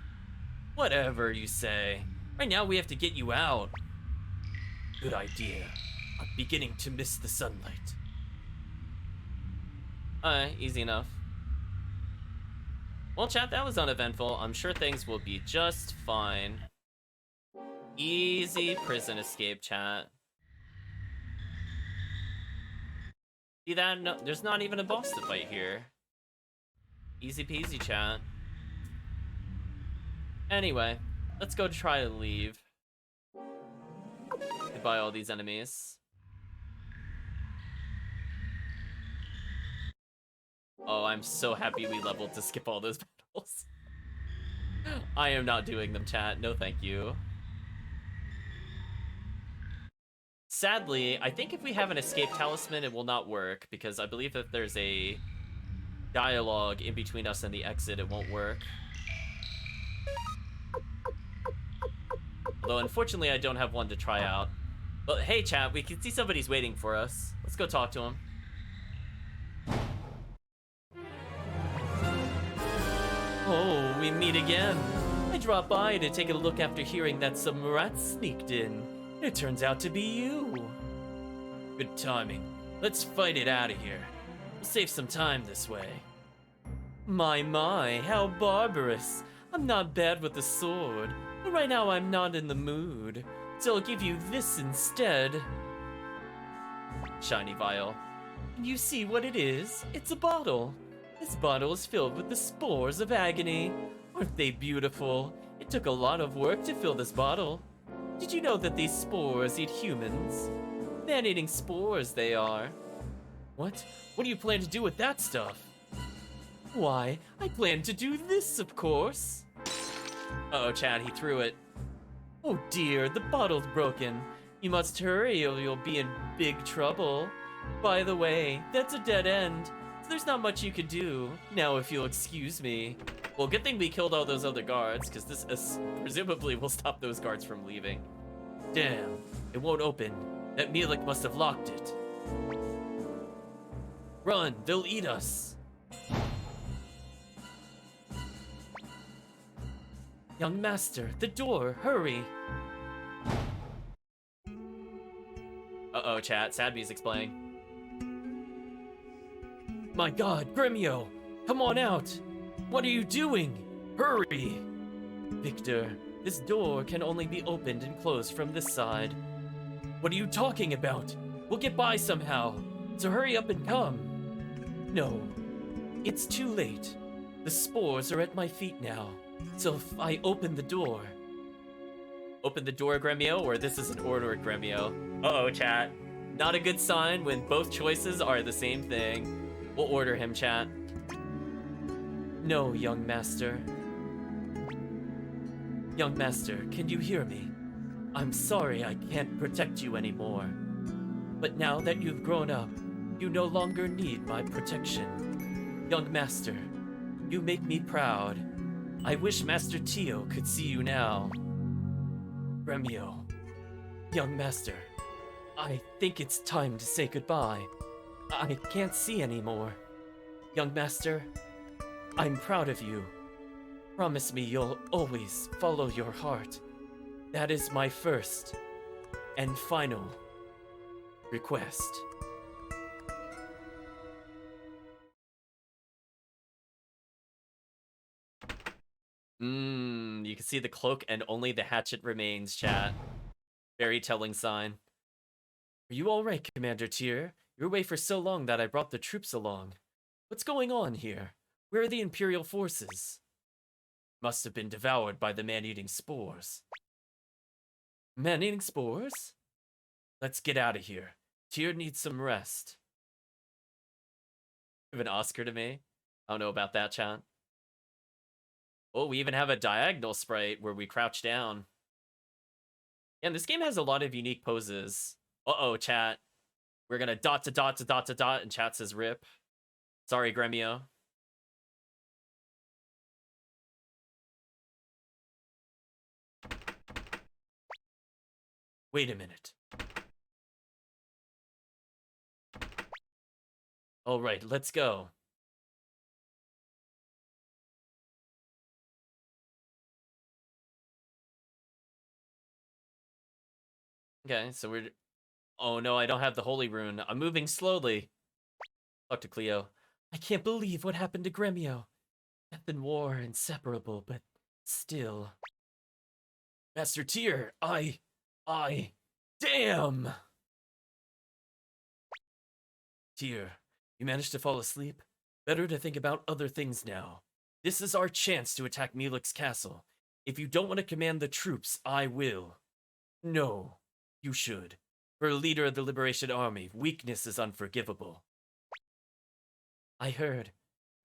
Whatever you say. Right now we have to get you out. Good idea. I'm beginning to miss the sunlight. Easy enough. Well, chat, that was uneventful. I'm sure things will be just fine. Easy prison escape, chat. See that? No, there's not even a boss to fight here. Easy peasy, chat. Anyway, let's go try to leave. Goodbye, all these enemies. Oh, I'm so happy we leveled to skip all those battles. I am not doing them, chat. No, thank you. Sadly, I think if we have an escape talisman, it will not work, because I believe that there's a dialogue in between us and the exit, it won't work. Although, unfortunately, I don't have one to try out. But hey, chat, we can see somebody's waiting for us. Let's go talk to him. Oh, we meet again. I dropped by to take a look after hearing that some rats sneaked in. It turns out to be you. Good timing. Let's fight it out of here. We'll save some time this way. My, how barbarous. I'm not bad with the sword. But right now I'm not in the mood, so I'll give you this instead. Shiny vial. Can you see what it is? It's a bottle. This bottle is filled with the spores of agony. Aren't they beautiful? It took a lot of work to fill this bottle. Did you know that these spores eat humans? Man-eating spores, they are. What? What do you plan to do with that stuff? Why, I plan to do this, of course. Uh-oh, Chad, he threw it. Oh dear, the bottle's broken. You must hurry or you'll be in big trouble. By the way, that's a dead end, so there's not much you could do. Now if you'll excuse me. Well, good thing we killed all those other guards, because this presumably will stop those guards from leaving. Damn, it won't open. That Milik must have locked it. Run, they'll eat us. Young master, the door, hurry. Uh-oh, chat, sad music's playing. My god, Gremio, come on out. What are you doing? Hurry! Victor, this door can only be opened and closed from this side. What are you talking about? We'll get by somehow, so hurry up and come. No, it's too late. The spores are at my feet now, so if I open the door... Open the door, Gremio, or this is an order, Gremio? Uh-oh, chat. Not a good sign when both choices are the same thing. We'll order him, chat. No, young master. Young master, can you hear me? I'm sorry I can't protect you anymore. But now that you've grown up, you no longer need my protection. Young master, you make me proud. I wish Master Tio could see you now. Gremio, young master, I think it's time to say goodbye. I can't see anymore. Young master, I'm proud of you. Promise me you'll always follow your heart. That is my first and final request. You can see the cloak and only the hatchet remains, chat. Very telling sign. Are you alright, Commander Tyr? You're away for so long that I brought the troops along. What's going on here? Where are the Imperial forces? Must have been devoured by the man-eating spores. Man-eating spores? Let's get out of here. Tyr needs some rest. Give an Oscar to me? I don't know about that, chat. Oh, we even have a diagonal sprite where we crouch down. And this game has a lot of unique poses. Uh-oh, chat. We're gonna dot to dot to dot to dot, and chat says rip. Sorry, Gremio. Wait a minute. Alright, let's go. Okay, so we're... Oh no, I don't have the holy rune. I'm moving slowly. Talk to Cleo. I can't believe what happened to Gremio. Death and war are inseparable, but still. Master Tyr, damn! Tyr, you managed to fall asleep? Better to think about other things now. This is our chance to attack Milik's castle. If you don't want to command the troops, I will. No, you should. For a leader of the Liberation Army, weakness is unforgivable. I heard.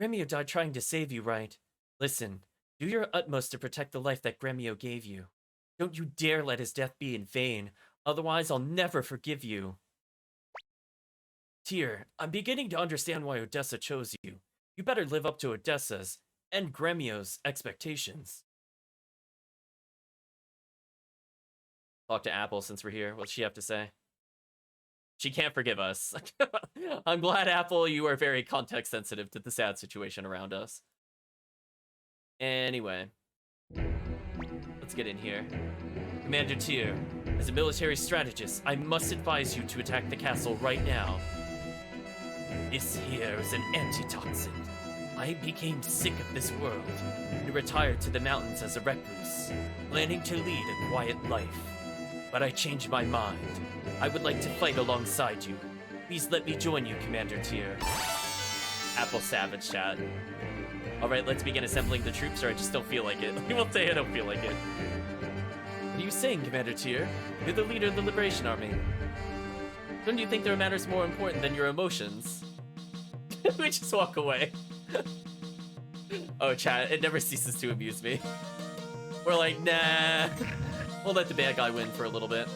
Gremio died trying to save you, right? Listen, do your utmost to protect the life that Gremio gave you. Don't you dare let his death be in vain, otherwise I'll never forgive you. Tyr, I'm beginning to understand why Odessa chose you. You better live up to Odessa's and Gremio's expectations. Talk to Apple since we're here. What's she have to say? She can't forgive us. I'm glad, Apple, you are very context sensitive to the sad situation around us. Anyway. Let's get in here. Commander Tyr, as a military strategist, I must advise you to attack the castle right now. This here is an antitoxin. I became sick of this world and retired to the mountains as a recluse, planning to lead a quiet life. But I changed my mind. I would like to fight alongside you. Please let me join you, Commander Tyr. Apple Savage chat. Alright, let's begin assembling the troops, or I just don't feel like it. We will say I don't feel like it. What are you saying, Commander Tyr? You're the leader of the Liberation Army. Don't you think there are matters more important than your emotions? We just walk away. Oh, chat, it never ceases to amuse me. We're like, nah. We'll let the bad guy win for a little bit.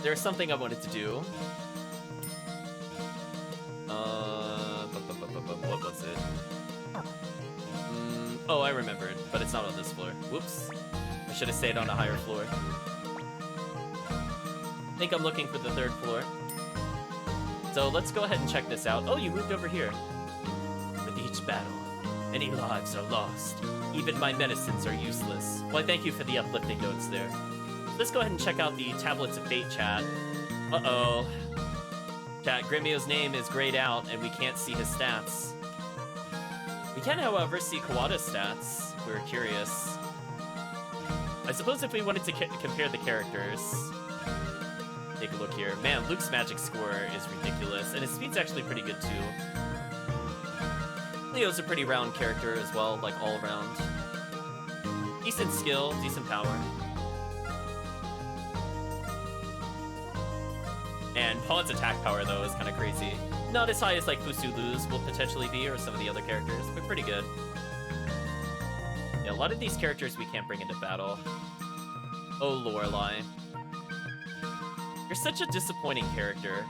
There's something I wanted to do. What was it? Oh, I remembered, but it's not on this floor. Whoops. I should have stayed on a higher floor. I think I'm looking for the 3rd floor. So let's go ahead and check this out. Oh, you moved over here. With each battle, many lives are lost. Even my medicines are useless. Well, thank you for the uplifting notes there. Let's go ahead and check out the Tablets of Fate chat. Uh-oh. Chat, Gremio's name is grayed out, and we can't see his stats. We can, however, see Kawada's stats, if we were curious. I suppose if we wanted to compare the characters... Take a look here. Man, Luke's magic score is ridiculous, and his speed's actually pretty good, too. Leo's a pretty round character as well, like, all around. Decent skill, decent power. And Pawn's attack power, though, is kind of crazy. Not as high as, like, Fusulu's will potentially be, or some of the other characters, but pretty good. Yeah, a lot of these characters we can't bring into battle. Oh, Lorelei. You're such a disappointing character.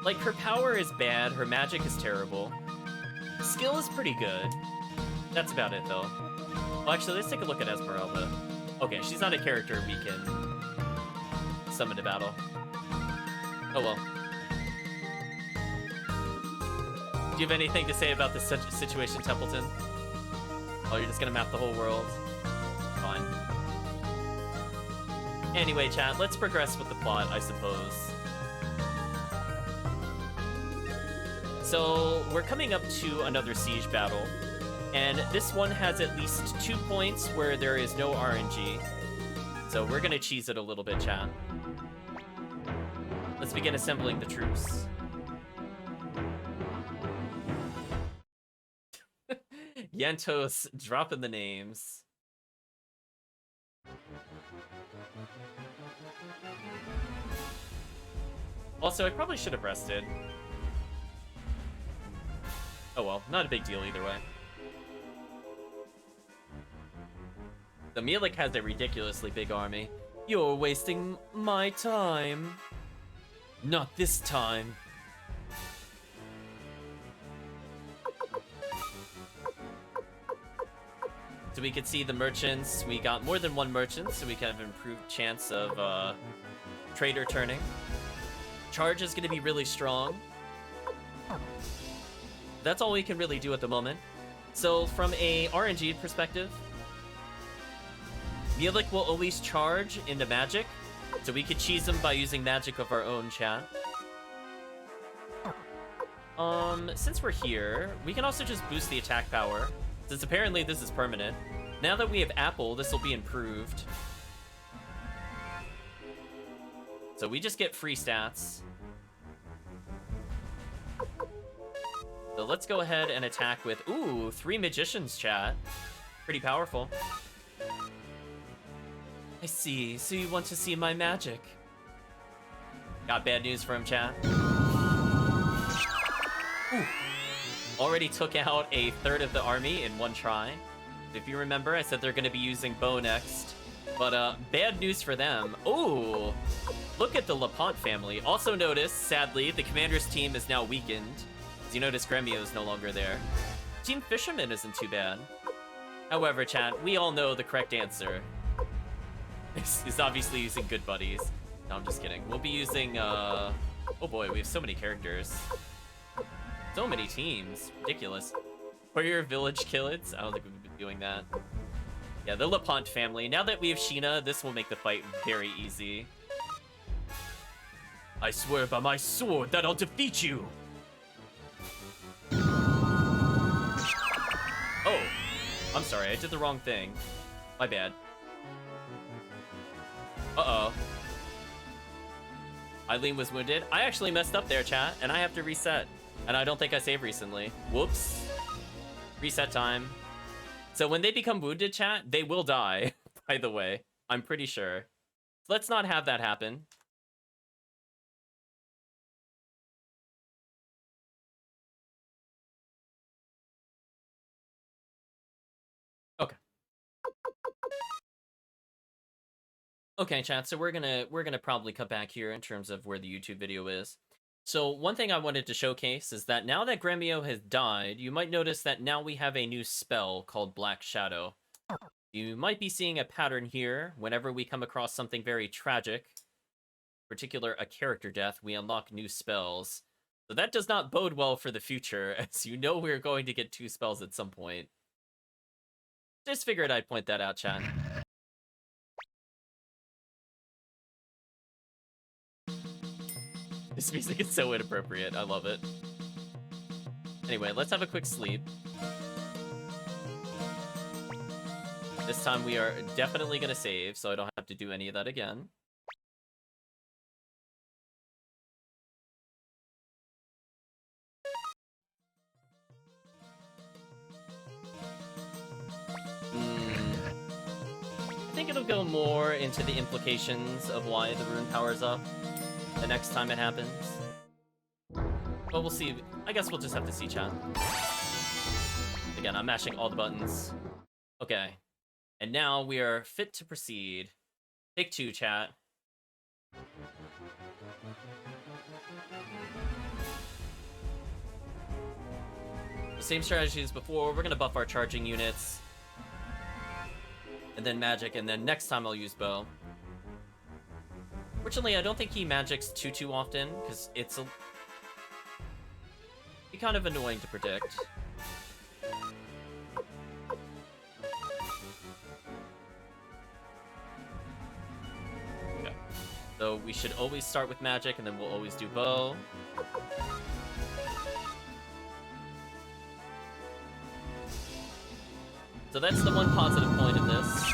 Like, her power is bad, her magic is terrible. Skill is pretty good. That's about it, though. Well, actually, let's take a look at Esmeralda. Okay, she's not a character we can summon to battle. Oh, well. Do you have anything to say about this situation, Templeton? Oh, you're just gonna map the whole world? Fine. Anyway, chat, let's progress with the plot, I suppose. So, we're coming up to another siege battle, and this one has at least 2 points where there is no RNG. So we're gonna cheese it a little bit, chat. Let's begin assembling the troops. Yentos dropping the names. Also, I probably should have rested. Oh well, not a big deal either way. The Milik has a ridiculously big army. You're wasting my time. Not this time. So we could see the merchants. We got more than one merchant, so we can have improved chance of trader turning. Charge is going to be really strong. That's all we can really do at the moment. So from a RNG perspective, Milik will always charge into magic, so we could cheese them by using magic of our own, chat. Since we're here, we can also just boost the attack power, since apparently this is permanent. Now that we have Apple, this will be improved. So we just get free stats. So let's go ahead and attack with, ooh, 3 magicians, chat. Pretty powerful. I see, so you want to see my magic. Got bad news for him, chat. Ooh. Already took out a third of the army in one try. If you remember, I said they're going to be using bow next. But bad news for them. Ooh, look at the LaPont family. Also notice, sadly, the commander's team is now weakened. As you notice, Gremio is no longer there. Team Fisherman isn't too bad. However, chat, we all know the correct answer is obviously using Good Buddies. No, I'm just kidding. We'll be using, oh boy, we have so many characters. So many teams. Ridiculous. Warrior Village Killers? I don't think we've been doing that. Yeah, the LaPont family. Now that we have Sheena, this will make the fight very easy. I swear by my sword that I'll defeat you! I'm sorry, I did the wrong thing. My bad. Uh-oh. Eileen was wounded. I actually messed up there, chat, and I have to reset. And I don't think I saved recently. Whoops. Reset time. So when they become wounded, chat, they will die, by the way. I'm pretty sure. Let's not have that happen. Okay. Okay, chat, so we're gonna probably cut back here in terms of where the YouTube video is. So one thing I wanted to showcase is that now that Gremio has died, you might notice that now we have a new spell called Black Shadow. You might be seeing a pattern here. Whenever we come across something very tragic, in particular a character death, we unlock new spells. So that does not bode well for the future, as you know we're going to get 2 spells at some point. Just figured I'd point that out, chat. This music is so inappropriate. I love it. Anyway, let's have a quick sleep. This time we are definitely going to save, so I don't have to do any of that again. I think it'll go more into the implications of why the rune powers up the next time it happens. But we'll see. I guess we'll just have to see, chat. Again, I'm mashing all the buttons. Okay. And now we are fit to proceed. Take 2, chat. The same strategy as before. We're gonna buff our charging units. And then magic, and then next time I'll use bow. Fortunately, I don't think he magics too often, because it's be kind of annoying to predict. Okay. So we should always start with magic, and then we'll always do bow. So that's the one positive point of this.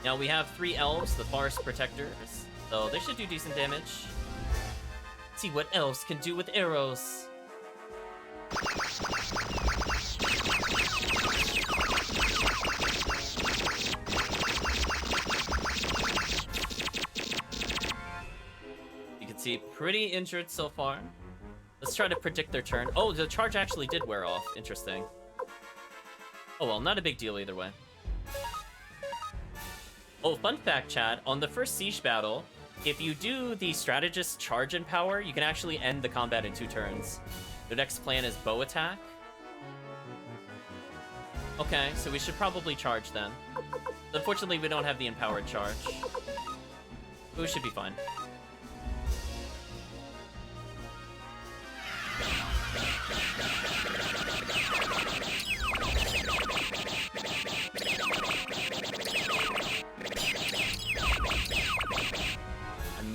Now we have 3 elves, the forest protectors, so they should do decent damage. See what elves can do with arrows. You can see pretty injured so far. Let's try to predict their turn. Oh, the charge actually did wear off. Interesting. Oh well, not a big deal either way. Oh, fun fact, chat. On the first siege battle, if you do the strategist charge in power, you can actually end the combat in 2 turns. The next plan is bow attack. Okay, so we should probably charge then. Unfortunately, we don't have the empowered charge. But we should be fine.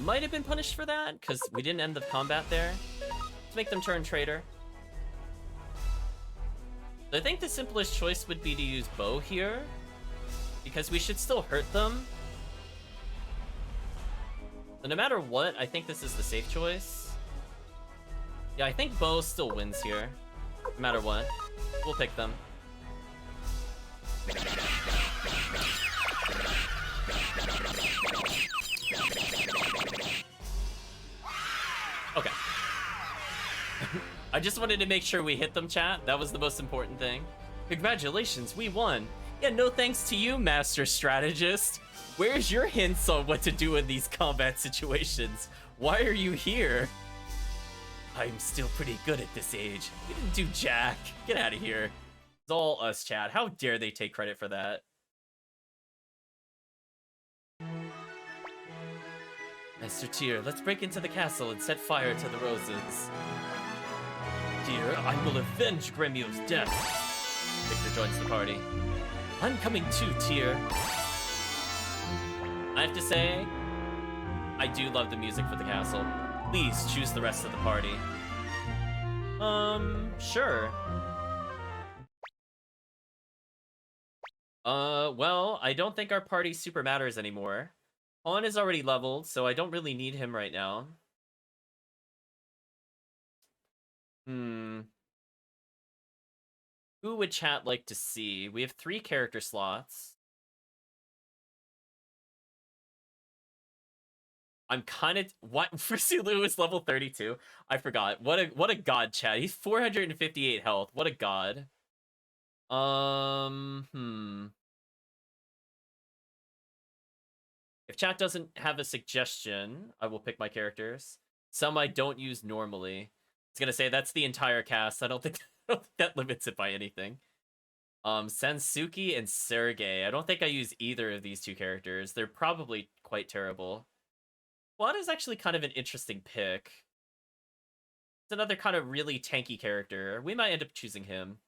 Might have been punished for that, because we didn't end the combat there. Let's make them turn traitor. I think the simplest choice would be to use bow here, because we should still hurt them. So no matter what, I think this is the safe choice. Yeah, I think bow still wins here, no matter what. We'll pick them. Okay. I just wanted to make sure we hit them, chat. That was the most important thing. Congratulations, we won. Yeah, no thanks to you, Master Strategist. Where's your hints on what to do in these combat situations? Why are you here? I'm still pretty good at this age. You didn't do jack. Get out of here. It's all us, chat. How dare they take credit for that? Master Tyr, let's break into the castle and set fire to the roses. Tyr, I will avenge Gremio's death. Victor joins the party. I'm coming too, Tyr. I have to say, I do love the music for the castle. Please choose the rest of the party. Sure. Well, I don't think our party super matters anymore. Pawn is already leveled, so I don't really need him right now. Who would chat like to see? We have 3 character slots. I'm kind of what Frisulu is level 32. I forgot. What a god, chat. He's 458 health. What a god. If chat doesn't have a suggestion, I will pick my characters. Some I don't use normally. It's gonna say that's the entire cast. I don't think that limits it by anything. Sensuke and Sergei. I don't think I use either of these 2 characters. They're probably quite terrible. Quad is actually kind of an interesting pick. It's another kind of really tanky character. We might end up choosing him.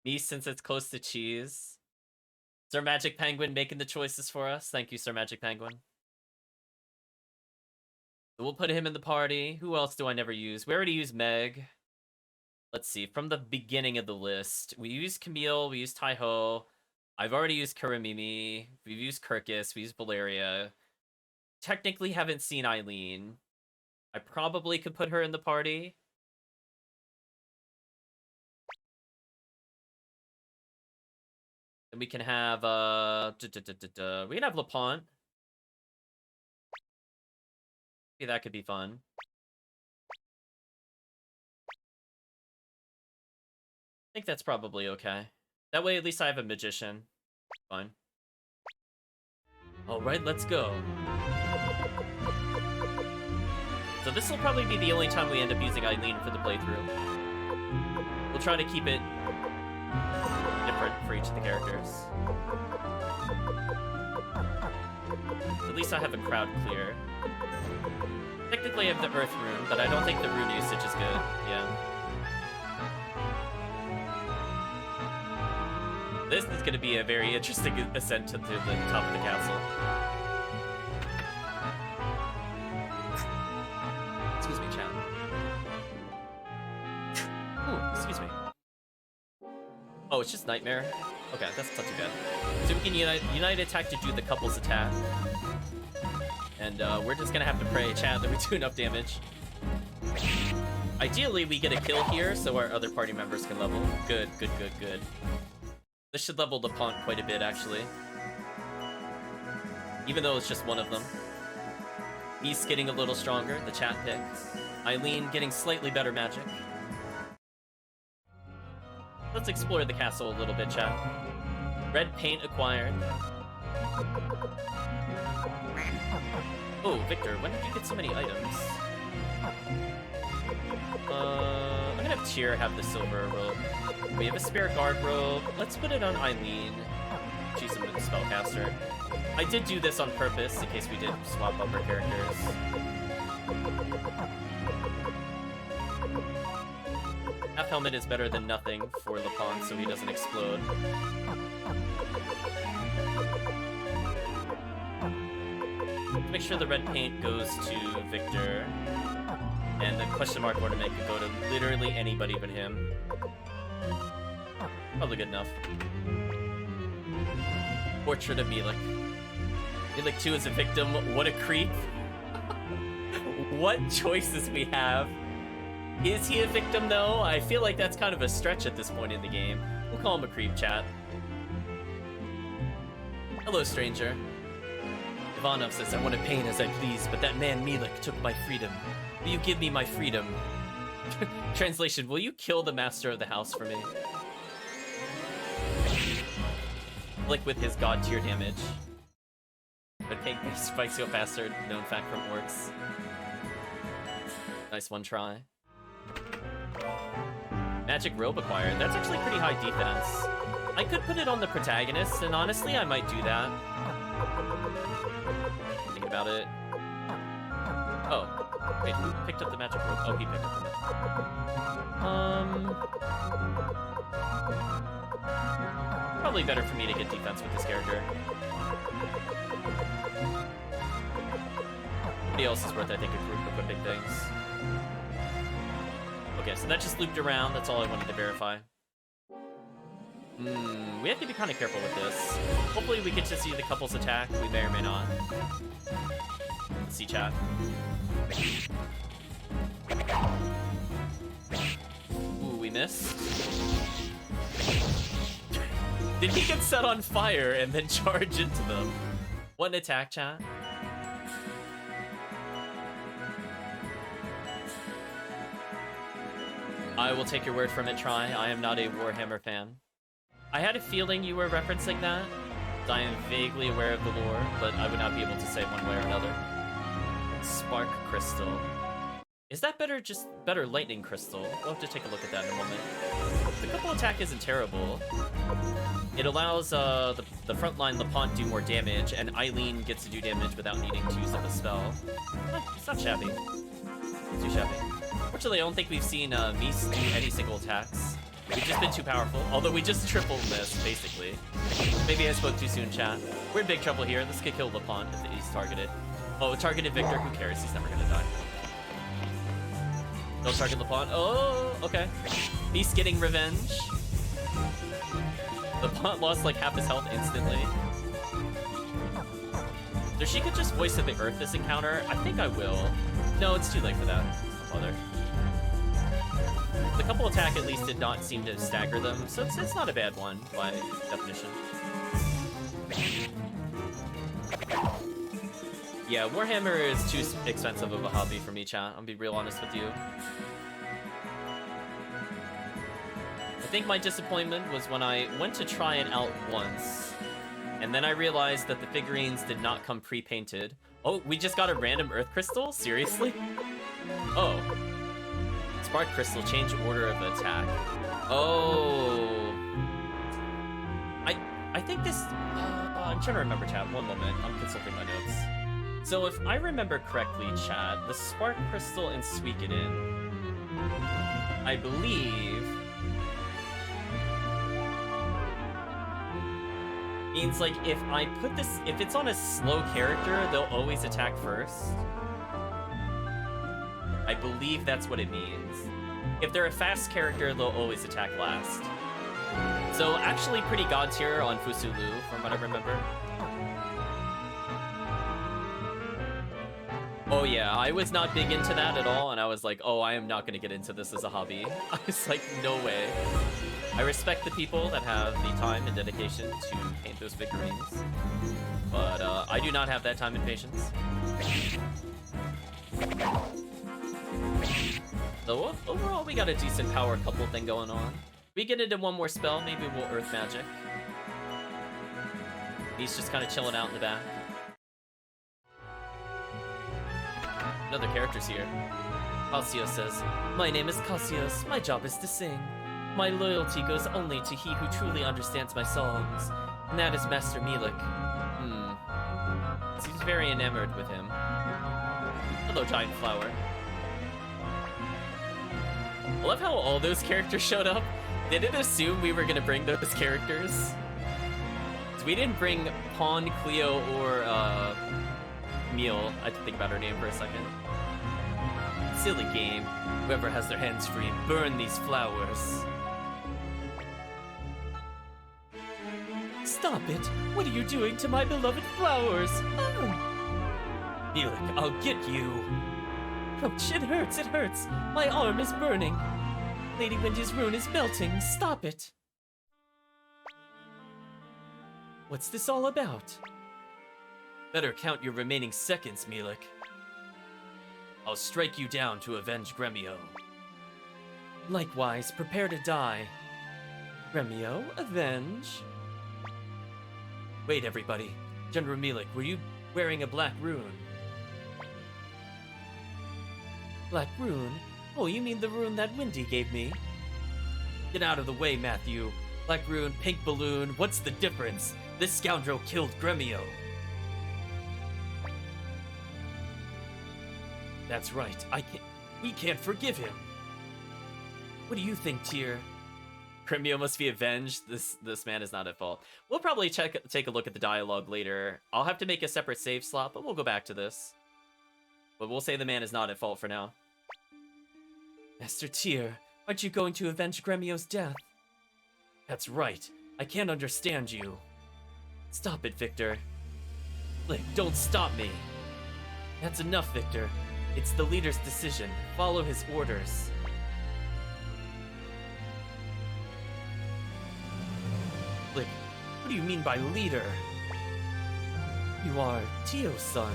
Me, since it's close to cheese. Sir Magic Penguin making the choices for us. Thank you, Sir Magic Penguin. So we'll put him in the party. Who else do I never use? We already used Meg. Let's see. From the beginning of the list, we used Camille. We used Taiho. I've already used Kuramimi. We've used Kirkus. We used Valeria. Technically haven't seen Eileen. I probably could put her in the party. And we can have, we can have LaPont. Maybe that could be fun. I think that's probably okay. That way, at least I have a magician. Fine. Alright, let's go. So this will probably be the only time we end up using Eileen for the playthrough. We'll try to keep it different for each of the characters. At least I have a crowd clear. Technically I have the Earth rune, but I don't think the rune usage is good. Yeah. This is going to be a very interesting ascent to the top of the castle. Excuse me, chat. Ooh, excuse me. Oh, it's just Nightmare? Okay, that's not too bad. So we can unite attack to do the couple's attack. And we're just going to have to pray, chat, that we do enough damage. Ideally, we get a kill here so our other party members can level. Good, good, good, good. This should level LaPont quite a bit, actually. Even though it's just one of them. He's getting a little stronger, the chat pick. Eileen getting slightly better magic. Let's explore the castle a little bit, chat. Red paint acquired. Oh, Victor, when did you get so many items? I'm gonna have Tyr have the silver robe. We have a Spirit Guard robe. Let's put it on Eileen. She's a spellcaster. I did do this on purpose in case we did swap up our characters. Half helmet is better than nothing for LaPont so he doesn't explode. Make sure the red paint goes to Victor. And the question mark ornament could go to literally anybody but him. Probably good enough. Portrait of Milik. Milik 2 is a victim. What a creep. What choices we have. Is he a victim, though? I feel like that's kind of a stretch at this point in the game. We'll call him a creep, chat. Hello, stranger. Ivanov says, I want to paint as I please, but that man Milik took my freedom. Will you give me my freedom? Translation, will you kill the master of the house for me? Like with his god tier damage. But pink spikes go faster, known fact from orcs. Nice one try. Magic robe acquired. That's actually pretty high defense. I could put it on the protagonist, and honestly, I might do that. Think about it. Oh. Wait, who picked up the magic robe? Oh, he picked up the magic. Probably better for me to get defense with this character. Nobody else is worth, I think, equipping things. Okay, so that just looped around. That's all I wanted to verify. We have to be kind of careful with this. Hopefully we get to see the couple's attack. We may or may not. Let's see, chat. Ooh, we missed. Did he get set on fire and then charge into them? What an attack, chat. I will take your word from it, Try. I am not a Warhammer fan. I had a feeling you were referencing that. I am vaguely aware of the lore, but I would not be able to say one way or another. Spark Crystal. Is that better Lightning Crystal? We'll have to take a look at that in a moment. The couple attack isn't terrible. It allows the frontline LaPont do more damage, and Eileen gets to do damage without needing to use up a spell. It's not shabby. Not too shabby. Fortunately, I don't think we've seen Mies do any single attacks. We've just been too powerful, although we just triple missed, basically. Maybe I spoke too soon, chat. We're in big trouble here. This could kill LaPont if he's targeted. Oh, targeted Victor, who cares? He's never gonna die. Don't target LaPont. Oh, okay. He's getting revenge. LaPont lost like half his health instantly. So she could just voice of the earth this encounter. I think I will. No, it's too late for that. Don't bother. The couple attack at least did not seem to stagger them, so it's not a bad one by definition. Yeah, Warhammer is too expensive of a hobby for me, chat. I'll be real honest with you. I think my disappointment was when I went to try it out once, and then I realized that the figurines did not come pre-painted. Oh, we just got a random Earth Crystal? Seriously? Oh. Spark Crystal, change order of attack. Oh. I think this... I'm trying to remember, chat. One moment. I'm consulting my notes. So if I remember correctly, chat, the Spark Crystal in Suikoden, I believe... means, like, if I put this... If it's on a slow character, they'll always attack first. I believe that's what it means. If they're a fast character, they'll always attack last. So, actually pretty god tier on Fusulu, from what I remember. Oh yeah, I was not big into that at all, and I was like, oh, I am not going to get into this as a hobby. I was like, no way. I respect the people that have the time and dedication to paint those figurines, but I do not have that time and patience. So overall, we got a decent power couple thing going on. We get into one more spell, maybe we'll Earth Magic. He's just kind of chilling out in the back. Another character's here. Cassius says, "My name is Cassius. My job is to sing. My loyalty goes only to he who truly understands my songs, and that is Master Milik." Seems very enamored with him. Hello, Giant Flower. I love how all those characters showed up. Did it assume we were gonna bring those characters? So we didn't bring Pawn, Cleo, or Meal. I had to think about her name for a second. Silly game. Whoever has their hands free, burn these flowers. Stop it! What are you doing to my beloved flowers? Oh. Milik, I'll get you. Ouch, it hurts, it hurts. My arm is burning. Lady Wendy's rune is melting. Stop it. What's this all about? Better count your remaining seconds, Milik. I'll strike you down to avenge Gremio. Likewise, prepare to die. Gremio, avenge? Wait, everybody. General Milik, were you wearing a black rune? Black rune? Oh, you mean the rune that Wendy gave me? Get out of the way, Matthew. Black rune, pink balloon, what's the difference? This scoundrel killed Gremio. That's right, we can't forgive him. What do you think, Tyr? Gremio must be avenged. This man is not at fault. We'll probably take a look at the dialogue later. I'll have to make a separate save slot, but we'll go back to this. But we'll say the man is not at fault for now. Master Tyr, Aren't you going to avenge Gremio's death? That's right. I can't understand you. Stop it, Victor. Milik, don't stop me. That's enough, Victor. It's the leader's decision. Follow his orders. Milik, what do you mean by leader? You are Tio's son. ...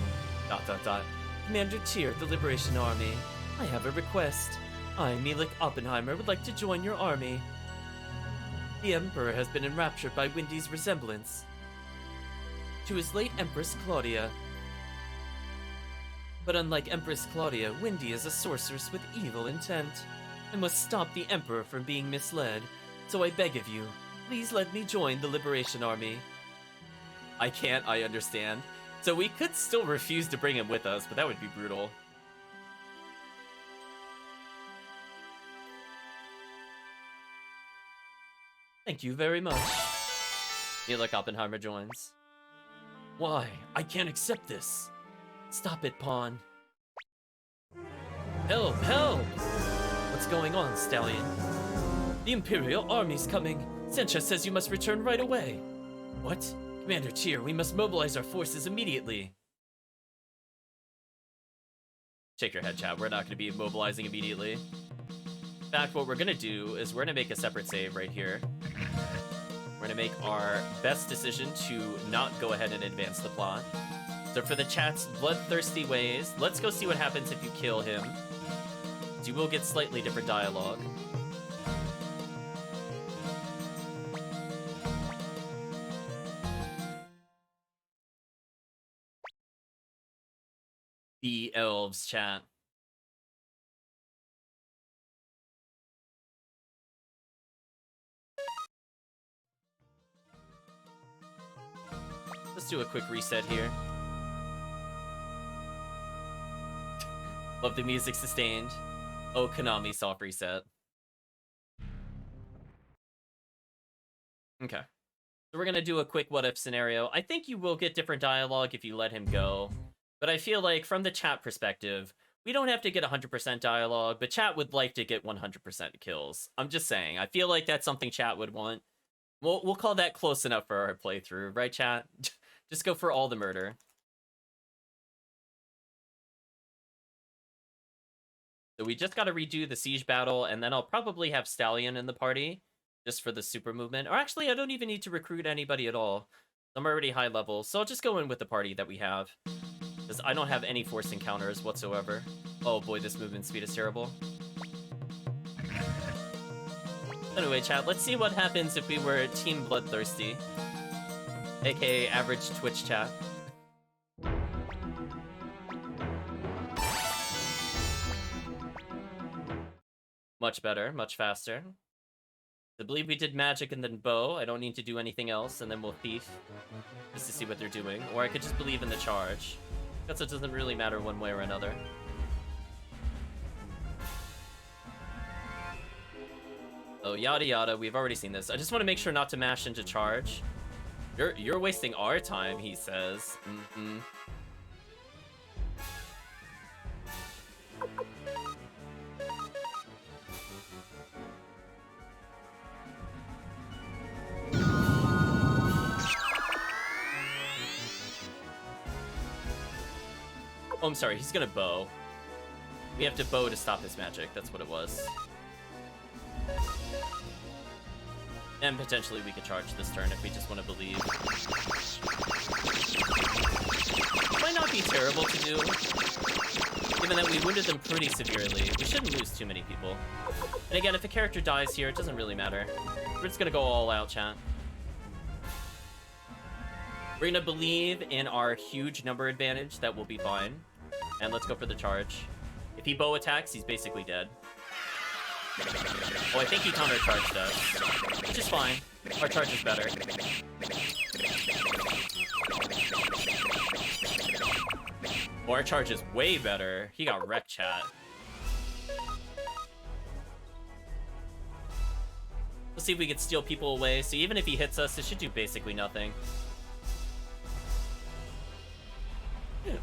Commander Tyr, the Liberation Army. I have a request. I, Milik Oppenheimer, would like to join your army. The Emperor has been enraptured by Wendy's resemblance to his late Empress Claudia. But unlike Empress Claudia, Wendy is a sorceress with evil intent. I must stop the Emperor from being misled, so I beg of you, please let me join the Liberation Army. I can't, I understand. So we could still refuse to bring him with us, but that would be brutal. Thank you very much. Milik Oppenheimer joins. Why? I can't accept this. Stop it, Pawn. Help! Help! What's going on, Stallion? The Imperial Army's coming. Sencha says you must return right away. What? Commander Tyr, we must mobilize our forces immediately. Shake your head, chat. We're not going to be mobilizing immediately. In fact, what we're going to do is we're going to make a separate save right here. We're going to make our best decision to not go ahead and advance the plot. So for the chat's bloodthirsty ways, let's go see what happens if you kill him. You will get slightly different dialogue. The elves, chat. Let's do a quick reset here. Love the music sustained. Oh, Konami soft reset. Okay. So we're gonna do a quick what if scenario. I think you will get different dialogue if you let him go. But I feel like from the chat perspective, we don't have to get 100% dialogue, but chat would like to get 100% kills. I'm just saying. I feel like that's something chat would want. We'll call that close enough for our playthrough, right, chat? Just go for all the murder. So we just got to redo the siege battle, and then I'll probably have Stallion in the party, just for the super movement. Or actually, I don't even need to recruit anybody at all. I'm already high level, so I'll just go in with the party that we have. Because I don't have any force encounters whatsoever. Oh boy, this movement speed is terrible. Anyway, chat, let's see what happens if we were Team Bloodthirsty. AKA average Twitch chat. Much better, much faster. I believe we did magic and then bow. I don't need to do anything else, and then we'll thief. Just to see what they're doing. Or I could just believe in the charge. Guess it doesn't really matter one way or another. Oh, yada yada, we've already seen this. I just want to make sure not to mash into charge. You're wasting our time, he says. Mm-hmm. Oh, I'm sorry, he's gonna bow. We have to bow to stop his magic, that's what it was. And potentially we could charge this turn if we just want to believe. Might not be terrible to do, given that we wounded them pretty severely. We shouldn't lose too many people. And again, if a character dies here, it doesn't really matter. We're just gonna go all out, chat. We're gonna believe in our huge number advantage, that will be fine. And let's go for the charge. If he bow attacks, he's basically dead. Oh, I think he counter-charged us, which is fine. Our charge is better. Oh, our charge is way better. He got wrecked, chat. Let's see if we can steal people away. So even if he hits us, it should do basically nothing.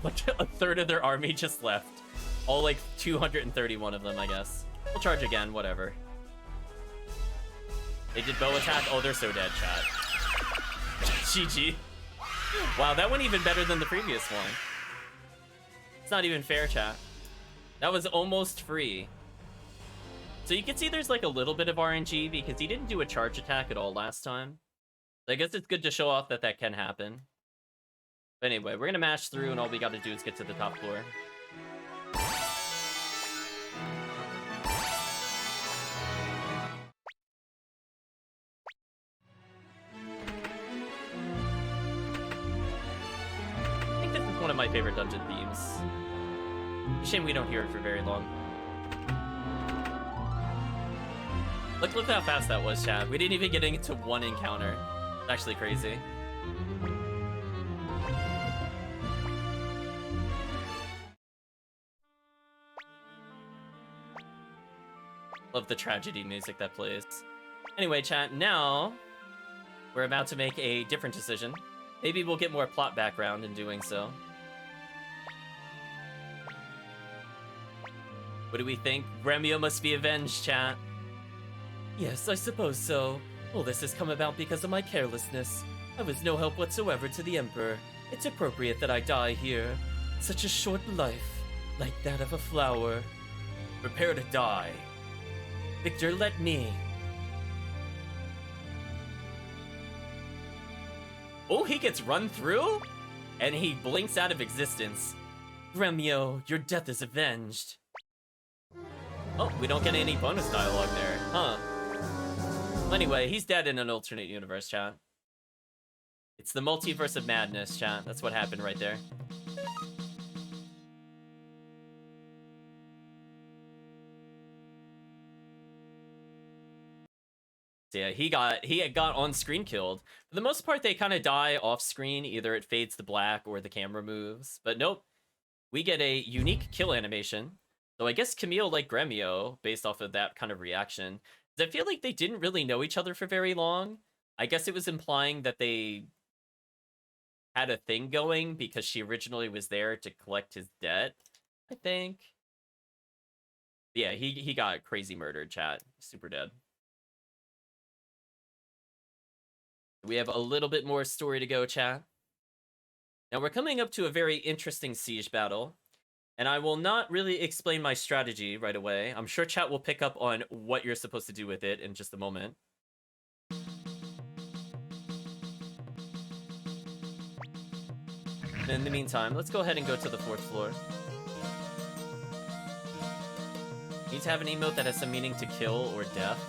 Like a third of their army just left. All like 231 of them, I guess. We'll charge again, whatever. They did bow attack. Oh, they're so dead, chat. GG. Wow, that went even better than the previous one. It's not even fair, chat. That was almost free. So you can see there's like a little bit of RNG because he didn't do a charge attack at all last time. So I guess it's good to show off that that can happen. But anyway, we're gonna mash through and all we gotta do is get to the top floor. I think this is one of my favorite dungeon themes. Shame we don't hear it for very long. Look how fast that was, chat. We didn't even get into one encounter. It's actually crazy. Love the tragedy music that plays. Anyway, chat, now we're about to make a different decision. Maybe we'll get more plot background in doing so. What do we think? Gremio must be avenged, chat. Yes, I suppose so. All this has come about because of my carelessness. I was no help whatsoever to the Emperor. It's appropriate that I die here. Such a short life, like that of a flower. Prepare to die. Victor, let me. Oh, he gets run through? And he blinks out of existence. Gremio, your death is avenged. Oh, we don't get any bonus dialogue there, huh? Anyway, he's dead in an alternate universe, chat. It's the multiverse of madness, chat. That's what happened right there. So yeah, he had got on screen killed. For the most part, they kind of die off screen. Either it fades to black or the camera moves. But nope, we get a unique kill animation. So I guess Camille liked Gremio based off of that kind of reaction. I feel like they didn't really know each other for very long. I guess it was implying that they had a thing going because she originally was there to collect his debt, I think. Yeah, he got crazy murdered, chat. Super dead. We have a little bit more story to go, chat. Now we're coming up to a very interesting siege battle. And I will not really explain my strategy right away. I'm sure chat will pick up on what you're supposed to do with it in just a moment. In the meantime, let's go ahead and go to the 4th floor. Need to have an emote that has some meaning to kill or death.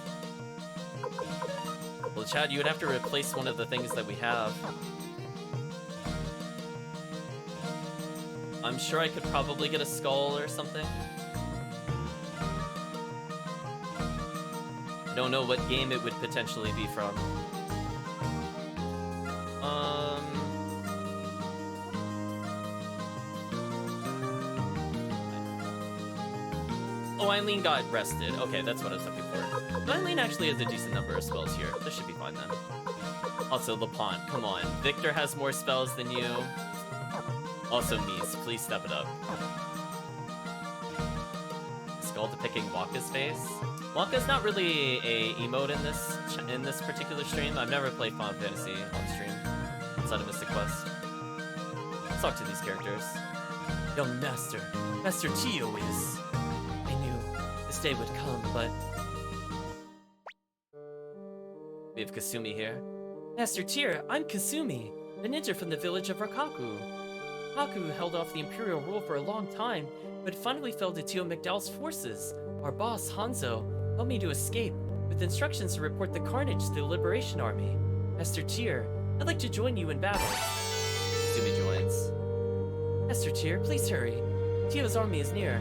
Well, chat, you would have to replace one of the things that we have. I'm sure I could probably get a skull or something. I don't know what game it would potentially be from. Oh, Eileen got rested. Okay, that's what I was looking for. Eileen actually has a decent number of spells here. This should be fine then. Also, LaPont, come on. Victor has more spells than you. Also, Mies, please step it up. Skull depicting Waka's face. Waka's not really a emote in this particular stream. I've never played Final Fantasy on stream outside of Mystic Quest. Let's talk to these characters. Young Master, Master Tio is. I knew this day would come, but we have Kasumi here. Master Tyr, I'm Kasumi, a ninja from the village of Rakaku. Haku held off the Imperial rule for a long time, but finally fell to Tio McDohl's forces. Our boss, Hanzo, helped me to escape, with instructions to report the carnage to the Liberation Army. Master Tyr, I'd like to join you in battle. Kasumi joins. Master Tyr, please hurry. Tio's army is near.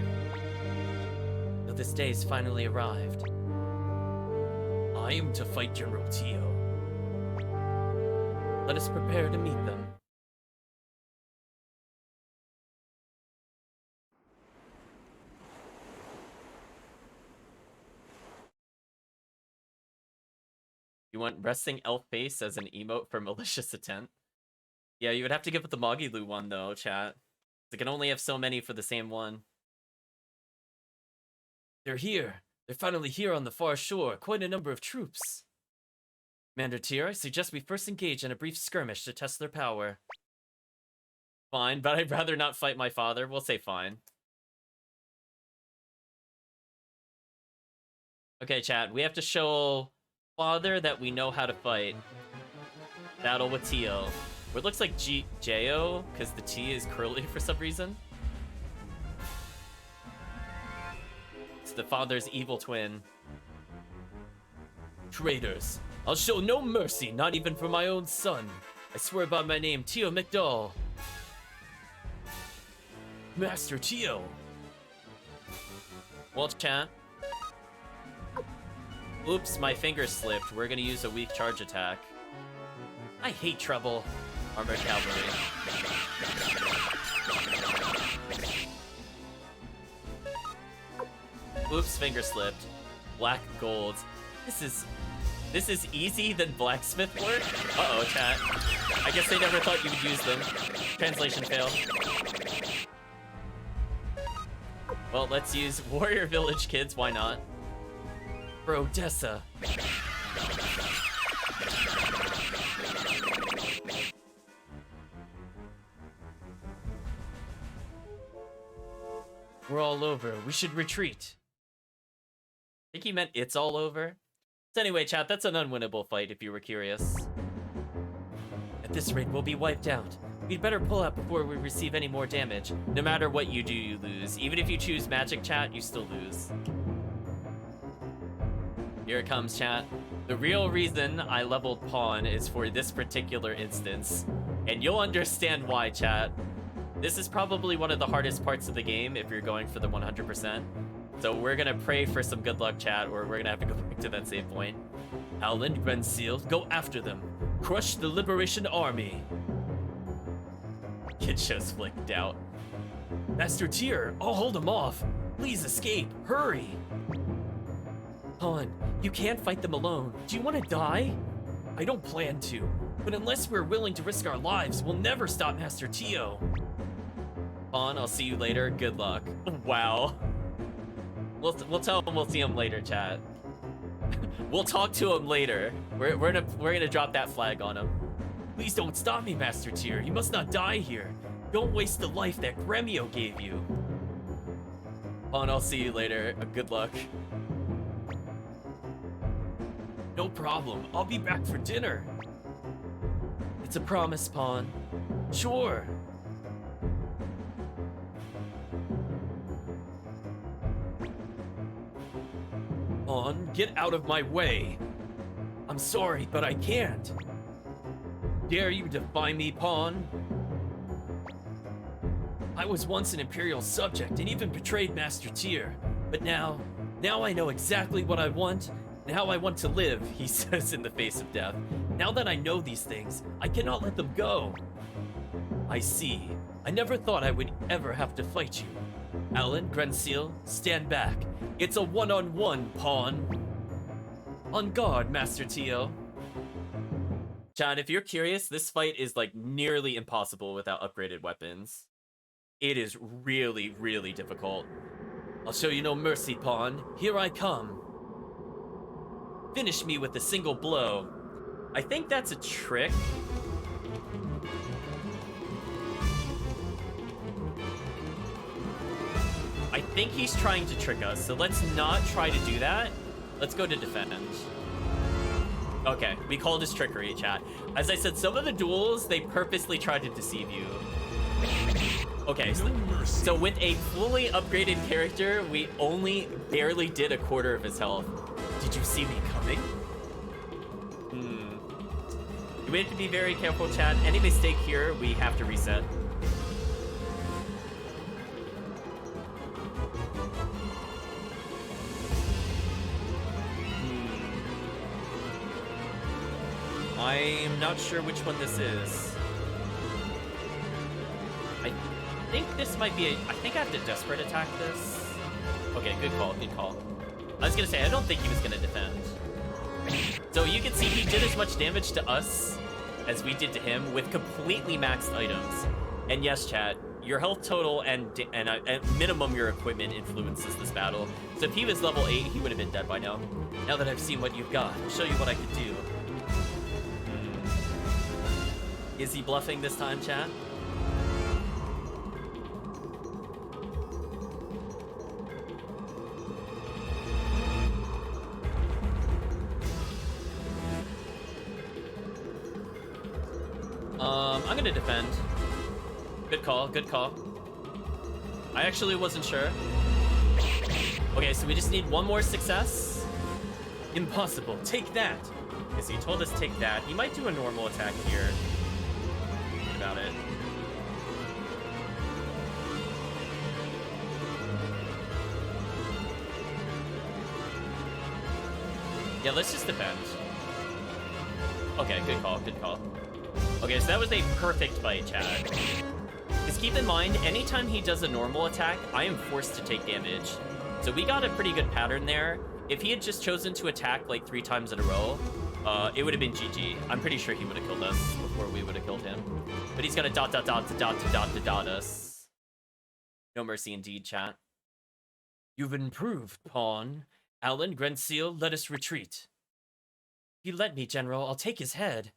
Though this day's finally arrived. I am to fight General Tio. Let us prepare to meet them. You want resting elf face as an emote for malicious intent? Yeah, you would have to give it the Magilu one though, chat. They can only have so many for the same one. They're here. They're finally here on the far shore. Quite a number of troops. Commander Tyr, I suggest we first engage in a brief skirmish to test their power. Fine, but I'd rather not fight my father. We'll say fine. Okay, chat. We have to show father that we know how to fight. Battle with Tio. Where it looks like J-O, because the T is curly for some reason. It's the father's evil twin. Traitors, I'll show no mercy, not even for my own son. I swear by my name, Tio McDohl. Master Tio. Well, chat. Oops, my finger slipped. We're gonna use a weak charge attack. I hate trouble. Armored cavalry. Oops, finger slipped. Black gold. This is easy than blacksmith work? Uh-oh, chat. I guess they never thought you would use them. Translation failed. Well, let's use Warrior Village Kids, why not? Brodessa. We're all over. We should retreat. I think he meant it's all over. So anyway, chat, that's an unwinnable fight if you were curious. At this rate, we'll be wiped out. We'd better pull out before we receive any more damage. No matter what you do, you lose. Even if you choose magic, chat, you still lose. Here it comes, chat. The real reason I leveled Pawn is for this particular instance. And you'll understand why, chat. This is probably one of the hardest parts of the game if you're going for the 100%. So we're gonna pray for some good luck, chat, or we're gonna have to go back to that save point. Alan, Grenseal, go after them. Crush the Liberation Army. Kid shows flicked out. Master Tyr, I'll hold them off. Please escape, hurry. Pawn, you can't fight them alone. Do you want to die? I don't plan to, but unless we're willing to risk our lives, we'll never stop Master Tio. Pawn, I'll see you later. Good luck. Wow. We'll tell him we'll see him later, chat. We'll talk to him later. We're gonna drop that flag on him. Please don't stop me, Master Tyr. You must not die here. Don't waste the life that Gremio gave you. Pawn, I'll see you later. Good luck. No problem. I'll be back for dinner. It's a promise, Pawn. Sure. Pawn, get out of my way. I'm sorry, but I can't. Dare you defy me, Pawn? I was once an Imperial subject and even betrayed Master Tyr, but now I know exactly what I want and how I want to live, he says in the face of death. Now that I know these things, I cannot let them go. I see. I never thought I would ever have to fight you. Alan, Grenseal, stand back. It's a one-on-one, Pawn. On guard, Master Tio. Chat, if you're curious, this fight is like nearly impossible without upgraded weapons. It is really, really difficult. I'll show you no mercy, Pawn. Here I come. Finish me with a single blow. I think that's a trick. I think he's trying to trick us, so let's not try to do that. Let's go to defend. Okay, we called his trickery, chat. As I said, some of the duels, they purposely tried to deceive you. Okay, so with a fully upgraded character, we only barely did a quarter of his health. Did you see me coming? We have to be very careful, chat. Any mistake here, we have to reset. I'm not sure which one this is. I think this might be I think I have to desperate attack this. Okay, good call, good call. I was gonna say, I don't think he was gonna defend. So you can see he did as much damage to us as we did to him with completely maxed items. And yes, chat, your health total and at minimum your equipment influences this battle. So if he was level 8, he would have been dead by now. Now that I've seen what you've got, I'll show you what I can do. Is he bluffing this time, chat? I'm gonna defend. Good call, good call. I actually wasn't sure. Okay, so we just need one more success. Impossible, take that. Okay, so he told us take that. He might do a normal attack here. Thinking about it. Yeah, let's just defend. Okay, good call, good call. Okay, so that was a perfect fight, chat. Just keep in mind, anytime he does a normal attack, I am forced to take damage. So we got a pretty good pattern there. If he had just chosen to attack like 3 times in a row, it would have been GG. I'm pretty sure he would have killed us before we would have killed him. But he's gonna dot us. No mercy indeed, chat. You've improved, pawn. Alan, Grenseal, let us retreat. If you let me, General, I'll take his head.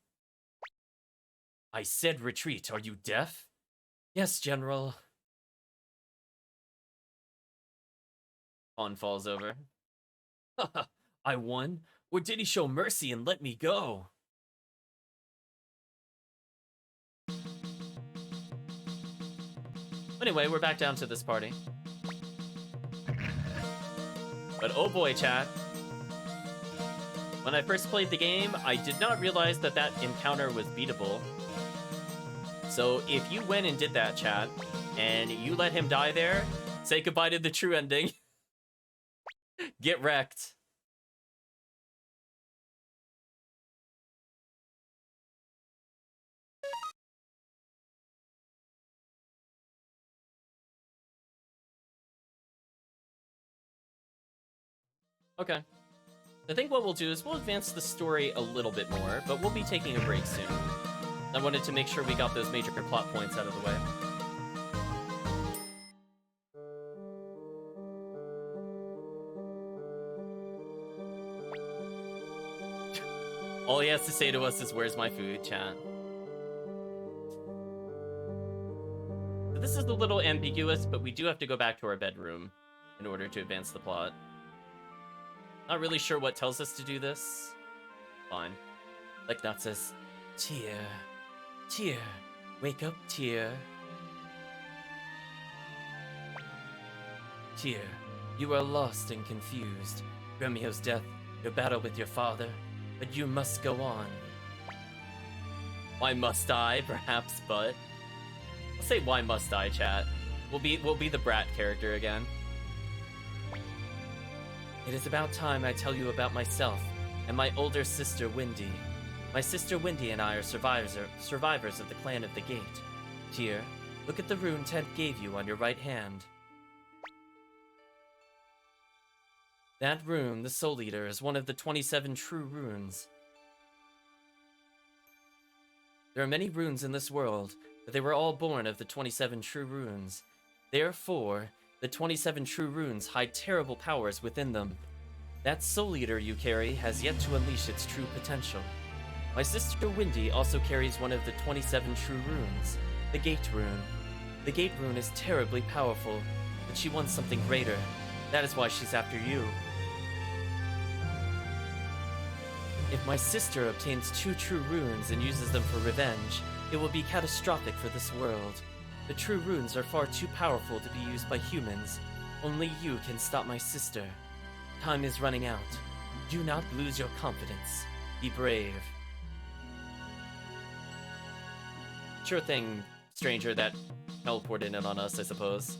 I said retreat. Are you deaf? Yes, General. Pawn falls over. Haha, I won? Or did he show mercy and let me go? Anyway, we're back down to this party. But oh boy, chat. When I first played the game, I did not realize that that encounter was beatable. So if you went and did that, chat, and you let him die there, say goodbye to the true ending. Get wrecked. Okay. I think what we'll do is we'll advance the story a little bit more, but we'll be taking a break soon. I wanted to make sure we got those major plot points out of the way. All he has to say to us is, where's my food, chat? So this is a little ambiguous, but we do have to go back to our bedroom in order to advance the plot. Not really sure what tells us to do this. Fine. Like that says, Tear. Tear. Wake up, Tear. Tear, you are lost and confused. Romeo's death, your battle with your father, but you must go on. Why must I? Perhaps, but... I'll say why must I, chat. We'll be the brat character again. It is about time I tell you about myself and my older sister, Wendy. My sister Wendy and I are survivors of the Clan of the Gate. Tear, look at the rune Ted gave you on your right hand. That rune, the Soul Eater, is one of the 27 true runes. There are many runes in this world, but they were all born of the 27 true runes. Therefore, the 27 true runes hide terrible powers within them. That Soul Eater you carry has yet to unleash its true potential. My sister Wendy also carries one of the 27 true runes, the Gate Rune. The Gate Rune is terribly powerful, but she wants something greater. That is why she's after you. If my sister obtains 2 true runes and uses them for revenge, it will be catastrophic for this world. The true runes are far too powerful to be used by humans. Only you can stop my sister. Time is running out. Do not lose your confidence. Be brave. Sure thing, stranger that teleported in on us, I suppose.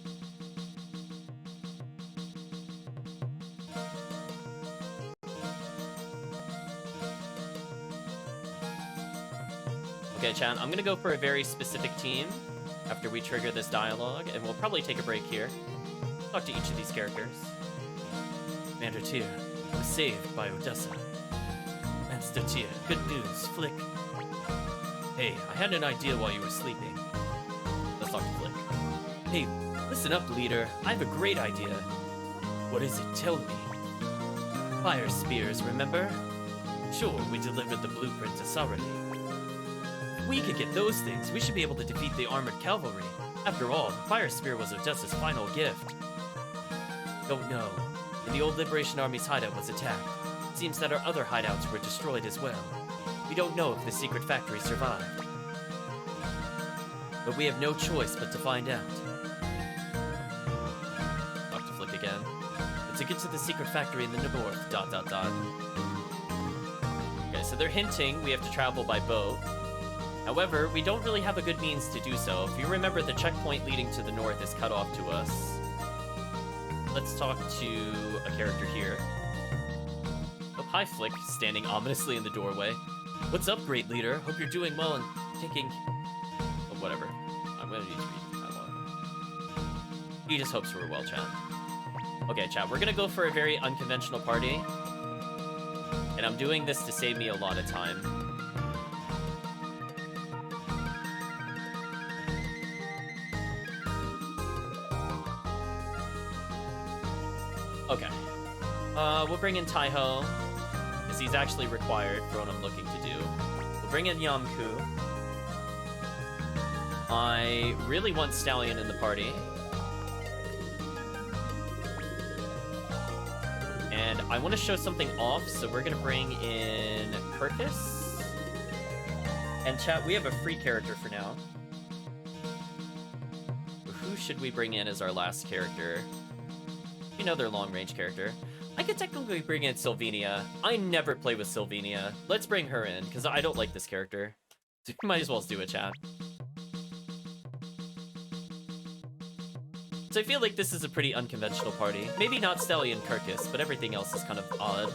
Okay, chat, I'm gonna go for a very specific team after we trigger this dialogue, and we'll probably take a break here. Talk to each of these characters. Commander Tyr, I was saved by Odessa. Master Tyr, good news, Flick. Hey, I had an idea while you were sleeping. Let's talk to Flick. Hey, listen up, leader. I have a great idea. What is it? Tell me. Fire spears, remember? Sure, we delivered the blueprint to Sarani. We could get those things. We should be able to defeat the armored cavalry. After all, the Fire Spear was Odessa's final gift. Don't know. When the old Liberation Army's hideout was attacked, it seems that our other hideouts were destroyed as well. We don't know if the secret factory survived. But we have no choice but to find out. Talk to Flick again. But to get to the secret factory in the north, ... Okay, so they're hinting we have to travel by boat. However, we don't really have a good means to do so. If you remember, the checkpoint leading to the north is cut off to us. Let's talk to a character here. Oh, hi, Flick, standing ominously in the doorway. What's up, great leader? Hope you're doing well and taking... Oh, whatever. I'm gonna need to read that one. He just hopes we're well, chat. Okay, chat, we're gonna go for a very unconventional party. And I'm doing this to save me a lot of time. Okay. We'll bring in Taiho, because he's actually required for what I'm looking to do. We'll bring in Yamku. I really want Stallion in the party. And I want to show something off, so we're going to bring in Kirkus. And chat, we have a free character for now. Who should we bring in as our last character? Another long-range character. I could technically bring in Sylvania. I never play with Sylvania. Let's bring her in, because I don't like this character. So you might as well do a chat. So I feel like this is a pretty unconventional party. Maybe not Stallion Kirkus, but everything else is kind of odd.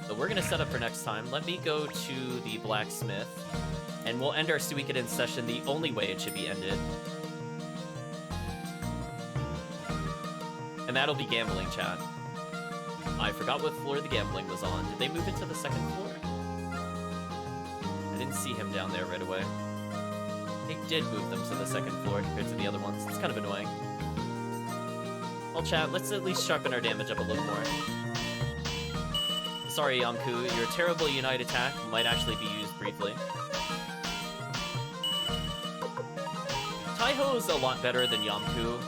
So we're gonna set up for next time. Let me go to the blacksmith, and we'll end our Suikoden session the only way it should be ended. And that'll be gambling, chat. I forgot what floor the gambling was on. Did they move it to the second floor? I didn't see him down there right away. They did move them to the second floor compared to the other ones. It's kind of annoying. Well, chat, let's at least sharpen our damage up a little more. Sorry, Yamku, your terrible Unite attack might actually be used briefly. Taiho is a lot better than Yamku.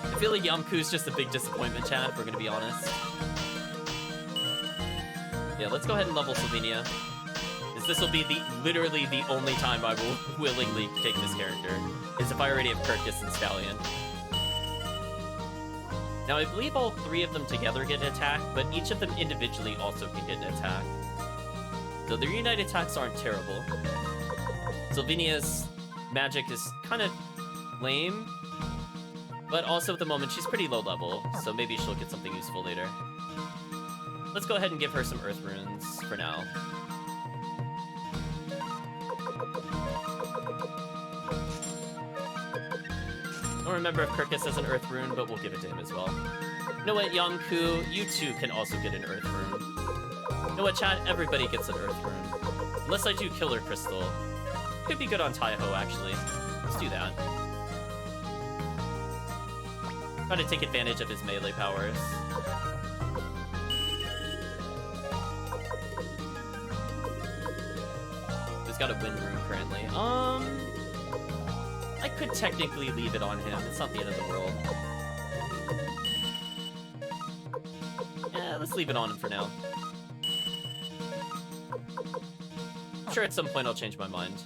I feel like Yamku's just a big disappointment, chat, if we're gonna be honest. Yeah, let's go ahead and level Sylvania. This will be literally the only time I will willingly take this character, is if I already have Kirkus and Stallion. Now, I believe all three of them together get an attack, but each of them individually also can get an attack. So their Unite attacks aren't terrible. Sylvania's magic is kind of lame, but also at the moment she's pretty low level, so maybe she'll get something useful later. Let's go ahead and give her some Earth Runes for now. I don't remember if Kirkus has an Earth Rune, but we'll give it to him as well. You know what, Yamku, you too can also get an Earth Rune. You know what, chat? Everybody gets an Earth Rune. Unless I do Killer Crystal. Could be good on Taiho, actually. Let's do that. Try to take advantage of his melee powers. He's got a Wind Rune currently. I could technically leave it on him. It's not the end of the world. Yeah, let's leave it on him for now. I'm sure at some point I'll change my mind.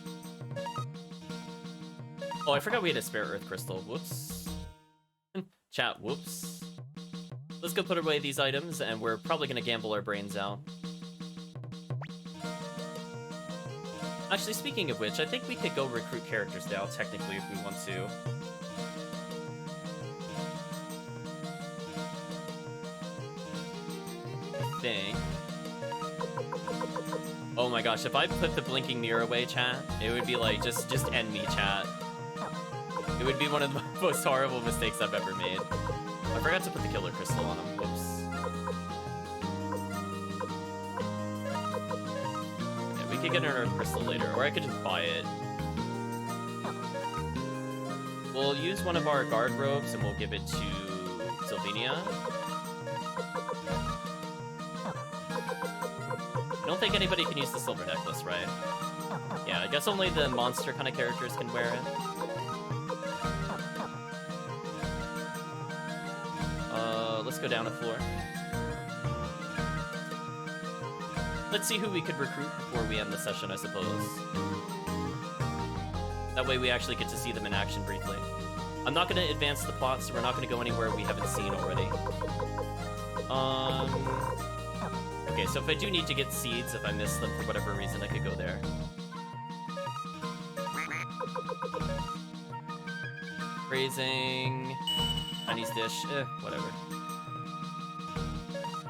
Oh, I forgot we had a spare Earth Crystal. Whoops. Chat, whoops. Let's go put away these items, and we're probably gonna gamble our brains out. Actually, speaking of which, I think we could go recruit characters now, technically, if we want to. I think. Oh my gosh, if I put the blinking mirror away, chat, it would be like, just end me, chat. It would be one of the most horrible mistakes I've ever made. I forgot to put the Killer Crystal on him, whoops. We could get an Earth Crystal later, or I could just buy it. We'll use one of our guard robes and we'll give it to Sylvania. don't think anybody can use the silver necklace, right? Yeah, I guess only the monster kind of characters can wear it. Let's go down a floor. Let's see who we could recruit before we end the session, I suppose. That way we actually get to see them in action briefly. I'm not going to advance the plot, so we're not going to go anywhere we haven't seen already. Okay, so if I do need to get seeds, if I miss them for whatever reason, I could go there. Praising... Chinese dish, whatever.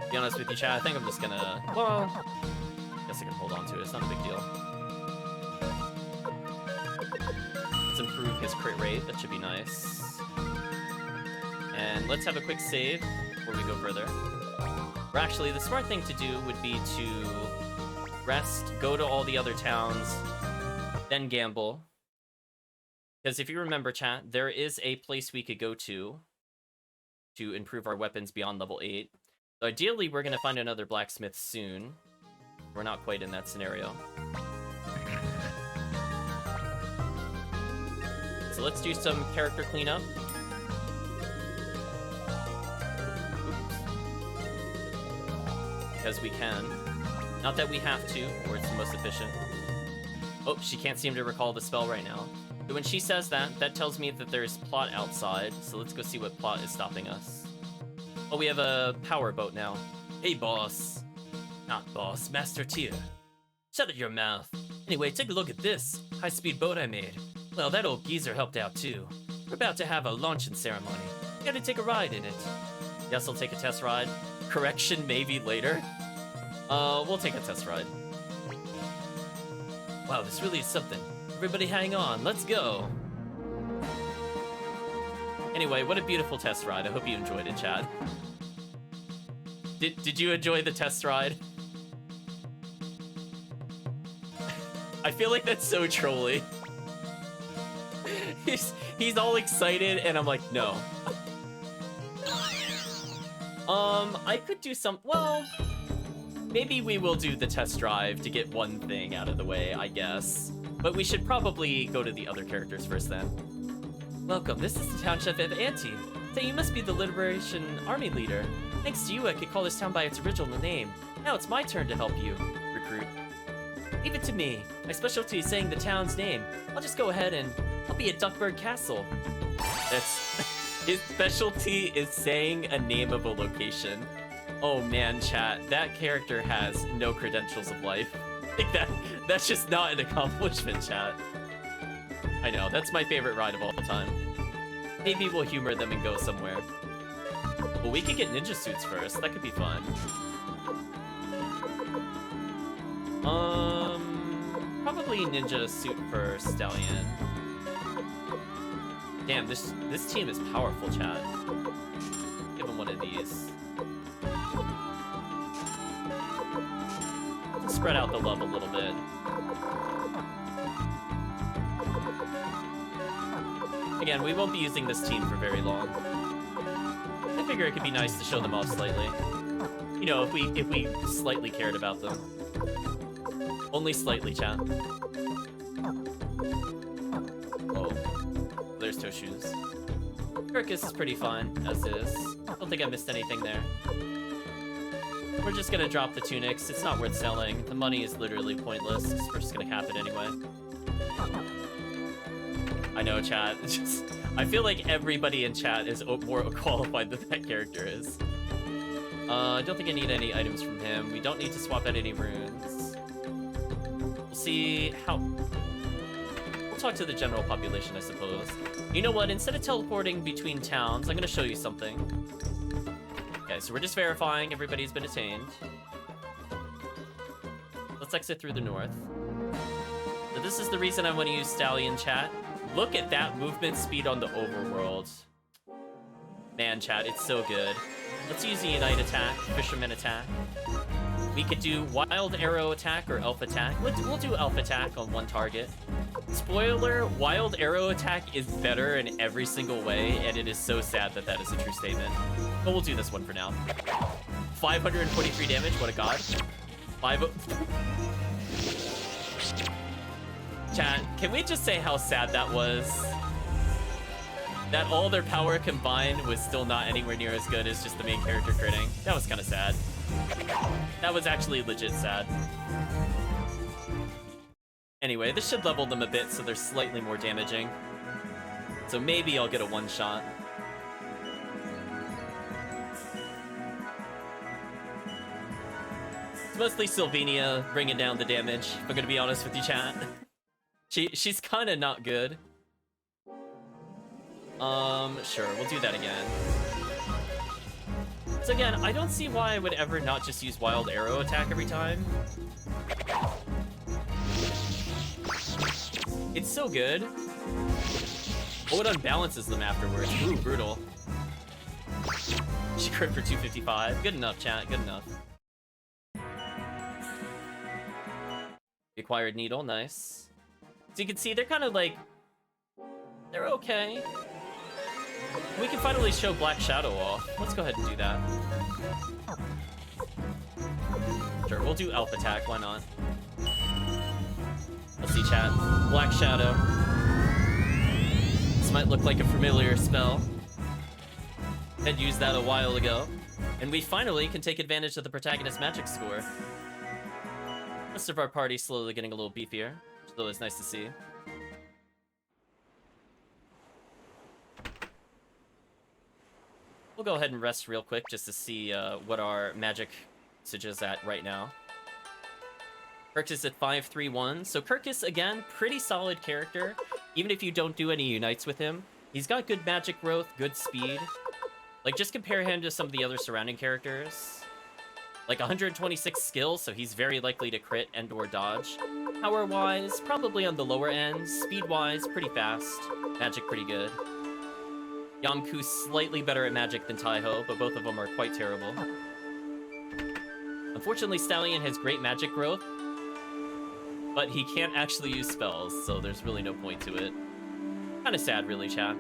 To be honest with you, chat, I think I'm just gonna... Well, I guess I can hold on to it. It's not a big deal. Let's improve his crit rate. That should be nice. And let's have a quick save before we go further. Or actually, the smart thing to do would be to rest, go to all the other towns, then gamble. Because if you remember, chat, there is a place we could go to improve our weapons beyond level 8. So ideally, we're going to find another blacksmith soon. We're not quite in that scenario. So let's do some character cleanup. Oops. Because we can. Not that we have to, or it's the most efficient. Oh, she can't seem to recall the spell right now. But when she says that, that tells me that there's plot outside, so let's go see what plot is stopping us. Oh, we have a power boat now. Hey, boss. Not boss, Master Tier. Shut your mouth. Anyway, take a look at this high-speed boat I made. Well, that old geezer helped out too. We're about to have a launching ceremony. You gotta take a ride in it. Guess I'll take a test ride. Correction, maybe later. We'll take a test ride. Wow, this really is something. Everybody hang on, let's go. Anyway, what a beautiful test ride. I hope you enjoyed it, chat. Did you enjoy the test ride? I feel like that's so trolly. He's all excited, and I'm like, no. I could do some... Well, maybe we will do the test drive to get one thing out of the way, I guess. But we should probably go to the other characters first, then. Welcome, this is the township of Anti. So you must be the Liberation Army leader. Thanks to you, I could call this town by its original name. Now it's my turn to help you, recruit. Leave it to me. My specialty is saying the town's name. I'll just go ahead and I'll be at Duckburg Castle. That's... His specialty is saying a name of a location. Oh man, chat, that character has no credentials of life. Like that's just not an accomplishment, chat. I know, that's my favorite ride of all time. Maybe we'll humor them and go somewhere. Well, we could get ninja suits first. That could be fun. Probably ninja suit for Stallion. Damn, this team is powerful, chat. Give him one of these. Spread out the love a little bit. Again, we won't be using this team for very long. I figure it could be nice to show them off slightly. You know, if we slightly cared about them. Only slightly, chat. Oh, there's toe shoes. Kirkus is pretty fine, as is. Don't think I missed anything there. We're just gonna drop the tunics. It's not worth selling. The money is literally pointless. We're just gonna cap it anyway. I know, chat. It's just, I feel like everybody in chat is more qualified than that character is. I don't think I need any items from him. We don't need to swap out any runes. We'll see how... We'll talk to the general population, I suppose. You know what? Instead of teleporting between towns, I'm gonna show you something. Okay, so we're just verifying everybody's been attained. Let's exit through the north. So this is the reason I want to use Stallion, chat. Look at that movement speed on the overworld. Man, chat, it's so good. Let's use the Unite attack, Fisherman attack. We could do Wild Arrow attack or Elf attack. We'll do Elf attack on one target. Spoiler, Wild Arrow attack is better in every single way, and it is so sad that that is a true statement. But we'll do this one for now. 543 damage, what a god. Chat, can we just say how sad that was? That all their power combined was still not anywhere near as good as just the main character critting. That was kind of sad. That was actually legit sad. Anyway, this should level them a bit so they're slightly more damaging. So maybe I'll get a one-shot. It's mostly Sylvania bringing down the damage, if I'm gonna be honest with you, chat. She's kind of not good. Sure, we'll do that again. So again, I don't see why I would ever not just use Wild Arrow attack every time. It's so good. Oh, it unbalances them afterwards. Ooh, brutal. She crit for 255. Good enough, chat, good enough. Acquired Needle, nice. So you can see they're kind of like... they're okay. We can finally show Black Shadow off. Let's go ahead and do that. Sure, we'll do Elf Attack, why not? Let's see, chat. Black Shadow. This might look like a familiar spell. Had used that a while ago. And we finally can take advantage of the protagonist's magic score. The rest of our party slowly getting a little beefier, which is always nice to see. We'll go ahead and rest real quick just to see what our magic usage is at right now. Kirkus at 531. So Kirkus, again, pretty solid character. Even if you don't do any unites with him, he's got good magic growth, good speed. Like, just compare him to some of the other surrounding characters. Like, 126 skills, so he's very likely to crit and or dodge. Power-wise, probably on the lower end. Speed-wise, pretty fast. Magic pretty good. Yamku's slightly better at magic than Taiho, but both of them are quite terrible. Unfortunately, Stallion has great magic growth, but he can't actually use spells, so there's really no point to it. Kinda sad, really, chat.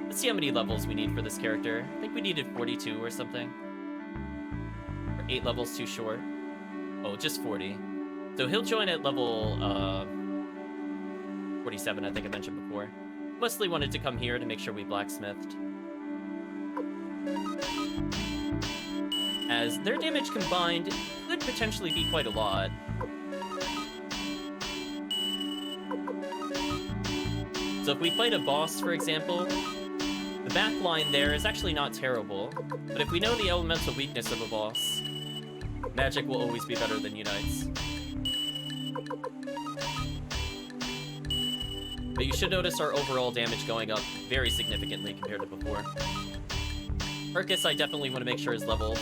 Let's see how many levels we need for this character. I think we needed 42 or something. Or 8 levels too short. Oh, just 40. So he'll join at level 47, I think I mentioned before. Mostly wanted to come here to make sure we blacksmithed. As their damage combined could potentially be quite a lot. So if we fight a boss, for example, the back line there is actually not terrible. But if we know the elemental weakness of a boss, magic will always be better than unites. But you should notice our overall damage going up very significantly compared to before. Kirkus, I definitely want to make sure is leveled.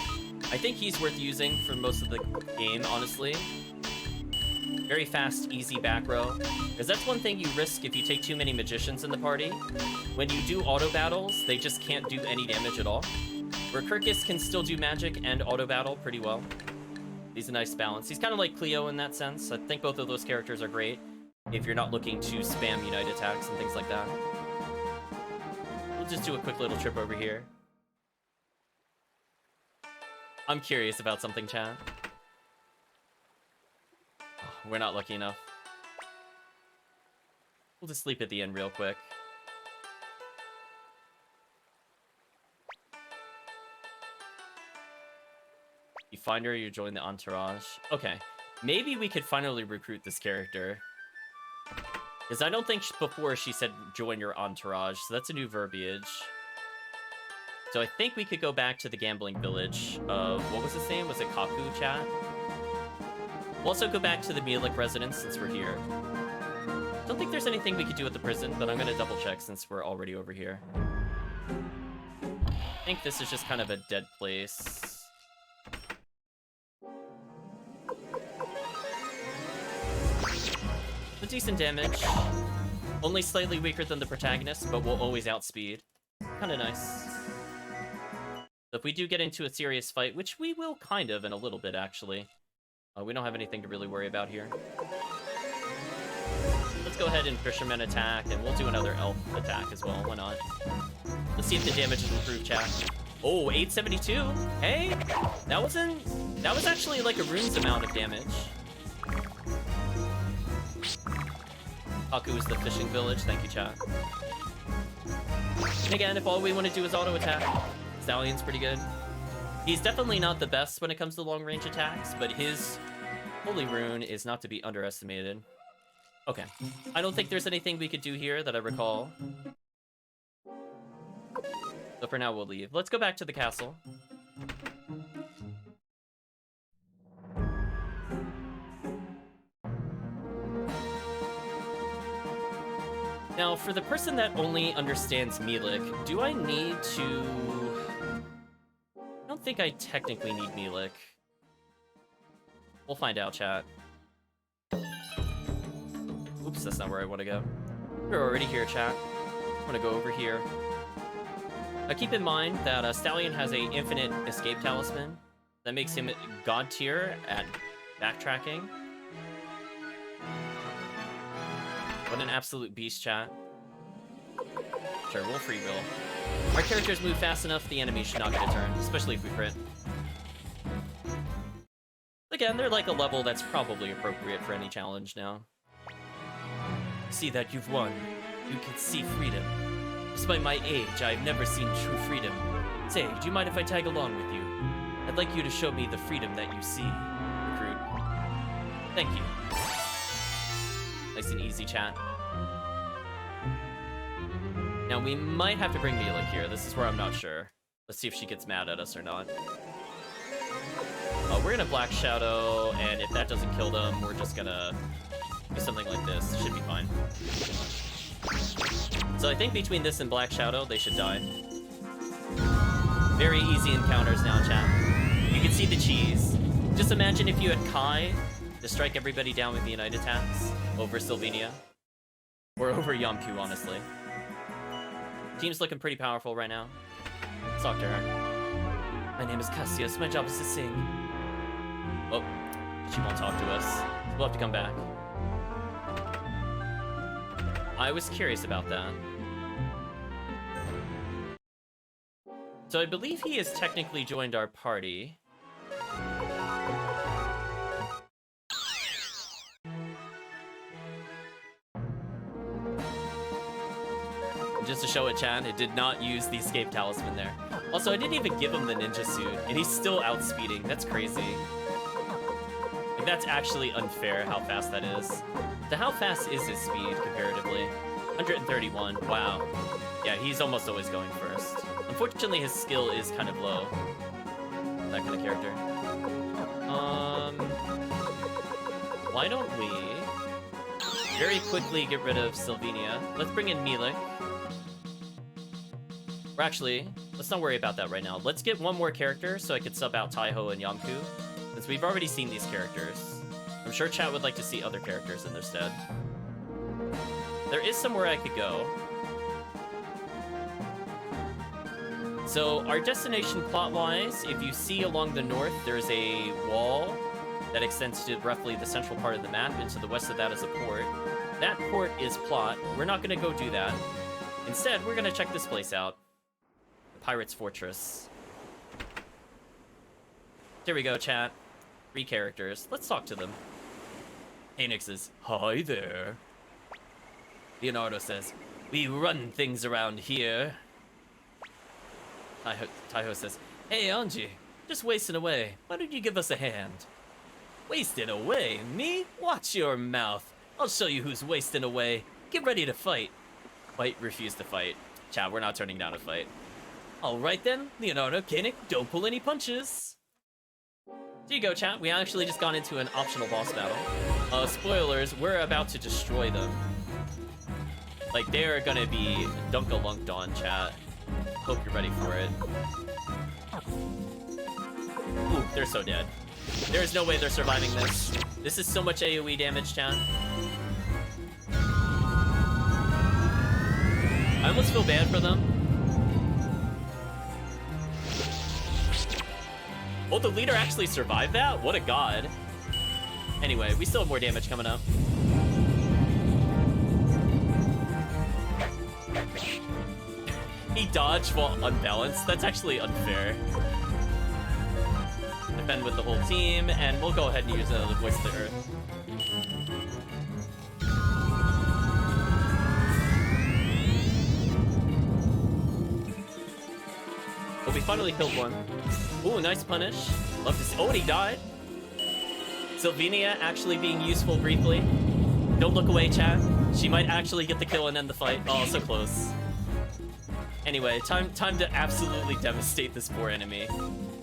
I think he's worth using for most of the game, honestly. Very fast, easy back row. Because that's one thing you risk if you take too many magicians in the party. When you do auto battles, they just can't do any damage at all. Where Kirkus can still do magic and auto battle pretty well. He's a nice balance. He's kind of like Cleo in that sense. I think both of those characters are great if you're not looking to spam unite attacks and things like that. We'll just do a quick little trip over here. I'm curious about something, chat. Oh, we're not lucky enough. We'll just sleep at the end real quick. You find her, you join the entourage. Okay, maybe we could finally recruit this character. Because I don't think before she said join your entourage, so that's a new verbiage. So I think we could go back to the gambling village of, what was his name? Was it Kaku, chat? We'll also go back to the Milik residence since we're here. Don't think there's anything we could do at the prison, but I'm gonna double check since we're already over here. I think this is just kind of a dead place. A decent damage. Only slightly weaker than the protagonist, but will always outspeed. Kinda nice. So if we do get into a serious fight, which we will kind of in a little bit, actually. We don't have anything to really worry about here. Let's go ahead and Fisherman attack, and we'll do another Elf attack as well. Why not? Let's see if the damage is improved, chat. Oh, 872. Hey, that was actually like a rune's amount of damage. Haku is the fishing village. Thank you, chat. And again, if all we want to do is auto attack, Stallion's pretty good. He's definitely not the best when it comes to long range attacks, but his holy rune is not to be underestimated. Okay, I don't think there's anything we could do here that I recall. So for now, we'll leave. Let's go back to the castle. Now, for the person that only understands Milik, do I need to... I don't think I technically need Milik. We'll find out, chat. Oops, that's not where I want to go. We're already here, chat. I'm gonna go over here. Now keep in mind that Stallion has a infinite escape talisman. That makes him god tier at backtracking. What an absolute beast, chat. Sure, we'll free roll. Our characters move fast enough, the enemy should not get a turn, especially if we crit. Again, they're like a level that's probably appropriate for any challenge now. See that you've won. You can see freedom. Despite my age, I've never seen true freedom. Say, do you mind if I tag along with you? I'd like you to show me the freedom that you see. Recruit. Thank you. Nice and easy, chat. Now, we might have to bring Milik here. This is where I'm not sure. Let's see if she gets mad at us or not. We're gonna Black Shadow, and if that doesn't kill them, we're just gonna do something like this. Should be fine. So I think between this and Black Shadow, they should die. Very easy encounters now, chat. You can see the cheese. Just imagine if you had Kai to strike everybody down with the Unite attacks over Sylvania. Or over Yampu, honestly. Team's looking pretty powerful right now. Let's talk to her. My name is Cassius. My job is to sing. Oh, she won't talk to us. We'll have to come back. I was curious about that. So I believe he has technically joined our party. Just to show it, chat, it did not use the escape talisman there. Also, I didn't even give him the ninja suit, and he's still outspeeding. That's crazy. Like, that's actually unfair how fast that is. So how fast is his speed comparatively? 131. Wow. Yeah, he's almost always going first. Unfortunately, his skill is kind of low. That kind of character. Why don't we very quickly get rid of Sylvania? Let's bring in Milik. Or actually, let's not worry about that right now. Let's get one more character so I could sub out Taiho and Yamku, since we've already seen these characters. I'm sure chat would like to see other characters in their stead. There is somewhere I could go. So our destination plot-wise, if you see along the north, there's a wall that extends to roughly the central part of the map, and to the west of that is a port. That port is plot. We're not gonna go do that. Instead, we're gonna check this place out. Pirate's Fortress. Here we go, chat. 3 characters. Let's talk to them. Anix says, "Hi there." Leonardo says, "We run things around here." Taiho says, "Hey, Anji, just wasting away. Why don't you give us a hand?" Wasting away? Me? Watch your mouth. I'll show you who's wasting away. Get ready to fight. White refused to fight. Chat, we're not turning down a fight. Alright then, Leonardo, Koenig, don't pull any punches. There you go, chat. We actually just got into an optional boss battle. Spoilers, we're about to destroy them. Like, they're gonna be dunk-a-lunked on, chat. Hope you're ready for it. Ooh, they're so dead. There's no way they're surviving this. This is so much AoE damage, chat. I almost feel bad for them. Oh, the leader actually survived that? What a god. Anyway, we still have more damage coming up. he dodge while unbalanced? That's actually unfair. Defend with the whole team, and we'll go ahead and use another Voice of the Earth. Oh, we finally killed one. Ooh, nice punish. Love to see. Oh, and he died. Sylvania actually being useful briefly. Don't look away, chat. She might actually get the kill and end the fight. Oh, so close. Anyway, time to absolutely devastate this poor enemy.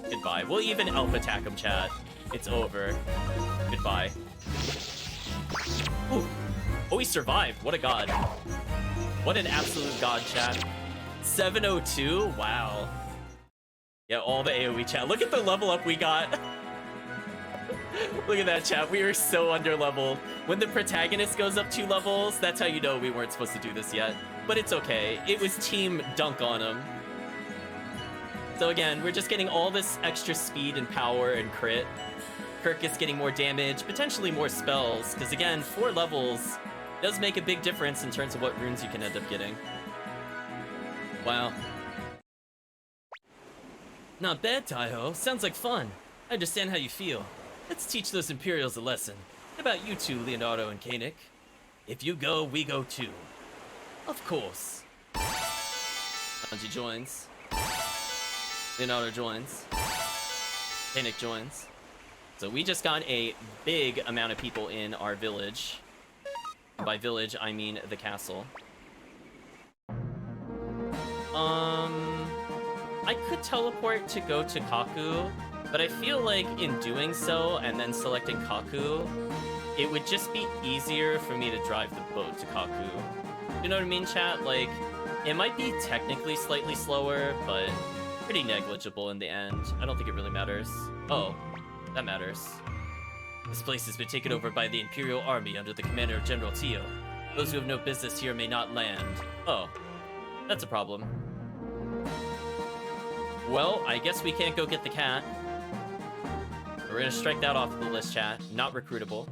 Goodbye. We'll even elf attack him, chat. It's over. Goodbye. Ooh. Oh, he survived. What a god. What an absolute god, chat. 702? Wow. Yeah, all the AoE chat. Look at the level up we got. Look at that, chat. We are so under leveled. When the protagonist goes up 2 levels, that's how you know we weren't supposed to do this yet. But it's okay. It was team dunk on him. So again, we're just getting all this extra speed and power and crit. Kirk is getting more damage, potentially more spells, because again, 4 levels does make a big difference in terms of what runes you can end up getting. Wow. Not bad, Taiho. Sounds like fun. I understand how you feel. Let's teach those Imperials a lesson. How about you two, Leonardo and Koenig? If you go, we go too. Of course. Anji joins. Leonardo joins. Koenig joins. So we just got a big amount of people in our village. By village, I mean the castle. I could teleport to go to Kaku, but I feel like in doing so and then selecting Kaku, it would just be easier for me to drive the boat to Kaku. You know what I mean, chat? Like, it might be technically slightly slower, but pretty negligible in the end. I don't think it really matters. Oh, that matters. This place has been taken over by the Imperial Army under the commander of General Tio. Those who have no business here may not land. Oh, that's a problem. Well, I guess we can't go get the cat. We're gonna strike that off the list, chat. Not recruitable.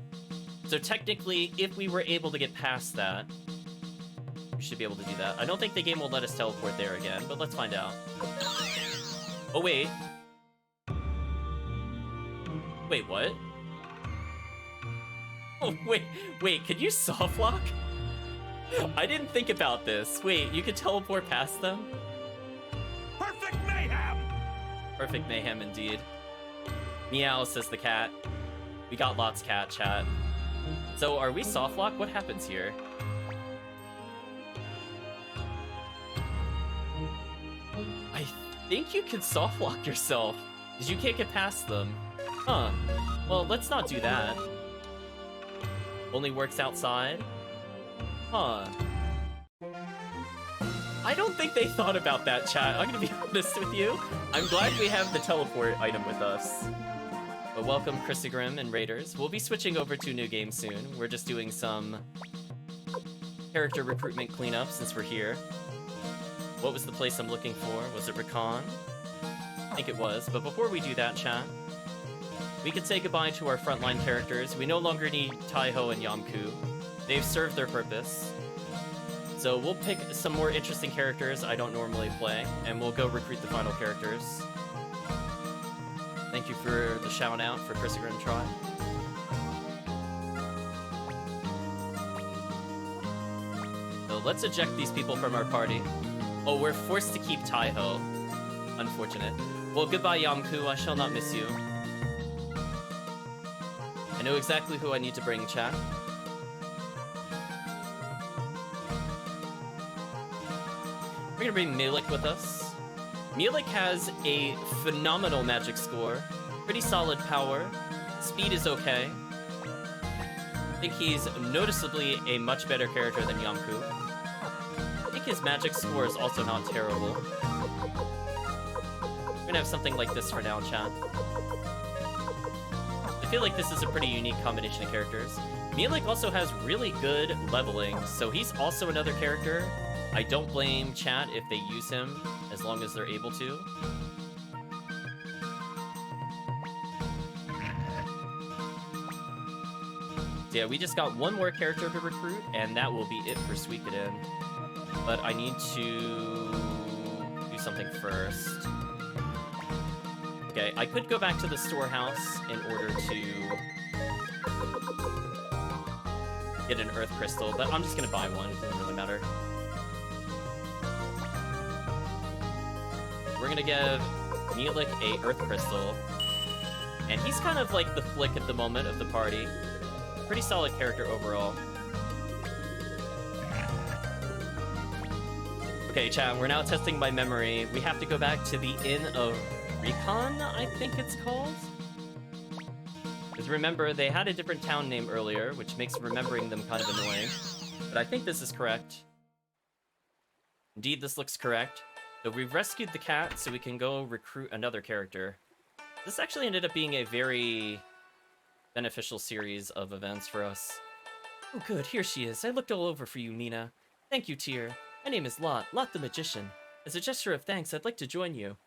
So technically, if we were able to get past that, we should be able to do that. I don't think the game will let us teleport there again, but let's find out. Oh, wait. Wait, what? Oh, wait, can you soft lock? I didn't think about this. Wait, you could teleport past them? Perfect mayhem! Perfect mayhem indeed. Meow, says the cat. We got lots cat, chat. So are we soft lock? What happens here? I think you can soft lock yourself, because you can't get past them. Huh. Well, let's not do that. Only works outside? Huh. I don't think they thought about that, chat. I'm gonna be honest with you. I'm glad we have the teleport item with us. But welcome, Chrissy Grimm and Raiders. We'll be switching over to a new game soon. We're just doing some character recruitment cleanup since we're here. What was the place I'm looking for? Was it Recon? I think it was. But before we do that, chat, we can say goodbye to our frontline characters. We no longer need Taiho and Yamku. They've served their purpose. So we'll pick some more interesting characters I don't normally play, and we'll go recruit the final characters. Thank you for the shout out for Chris Grimm Try. So let's eject these people from our party. Oh, we're forced to keep Taiho. Unfortunate. Well, goodbye, Yamku. I shall not miss you. I know exactly who I need to bring, chat. We're gonna bring Milik with us. Milik has a phenomenal magic score, pretty solid power, speed is okay. I think he's noticeably a much better character than Yamku. I think his magic score is also not terrible. We're gonna have something like this for now, chat. I feel like this is a pretty unique combination of characters. Milik also has really good leveling, so he's also another character. I don't blame chat if they use him, as long as they're able to. So yeah, we just got one more character to recruit, and that will be it for Suikoden. But I need to something first. Okay, I could go back to the storehouse in order to get an Earth Crystal, but I'm just gonna buy one. It doesn't really matter. We're gonna give Milik a Earth Crystal, and he's kind of like the flick at the moment of the party. Pretty solid character overall. Okay, chat, we're now testing my memory. We have to go back to the Inn of Recon, I think it's called? Because remember, they had a different town name earlier, which makes remembering them kind of annoying. But I think this is correct. Indeed, this looks correct. So we've rescued the cat, so we can go recruit another character. This actually ended up being a very beneficial series of events for us. Oh good, here she is. I looked all over for you, Nina. Thank you, Tyr. My name is Lot the Magician. As a gesture of thanks, I'd like to join you.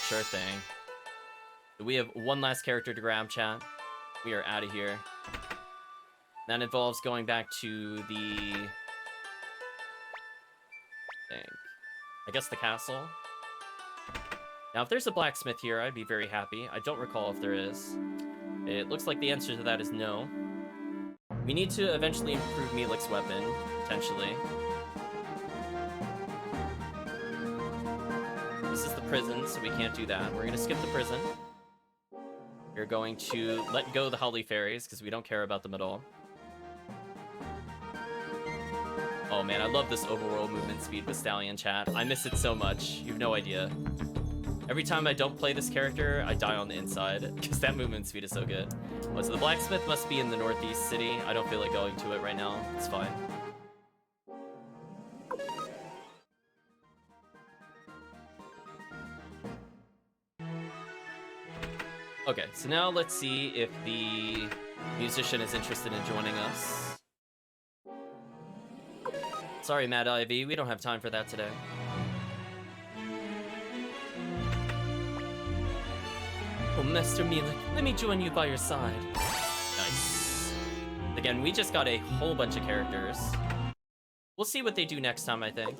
Sure thing. We have one last character to grab, chat. We are out of here. That involves going back to the... I guess the castle. Now, if there's a blacksmith here, I'd be very happy. I don't recall if there is. It looks like the answer to that is no. We need to eventually improve Milik's weapon, potentially. This is the prison, so we can't do that. We're gonna skip the prison. We're going to let go of the Holly Fairies, because we don't care about them at all. Oh man, I love this overworld movement speed with Stallion, chat. I miss it so much. You have no idea. Every time I don't play this character, I die on the inside, because that movement speed is so good. Oh, so the blacksmith must be in the northeast city. I don't feel like going to it right now. It's fine. Okay, so now let's see if the musician is interested in joining us. Sorry, Mad Ivy, we don't have time for that today. Oh, Master Milik, let me join you by your side. Nice. Again, we just got a whole bunch of characters. We'll see what they do next time, I think.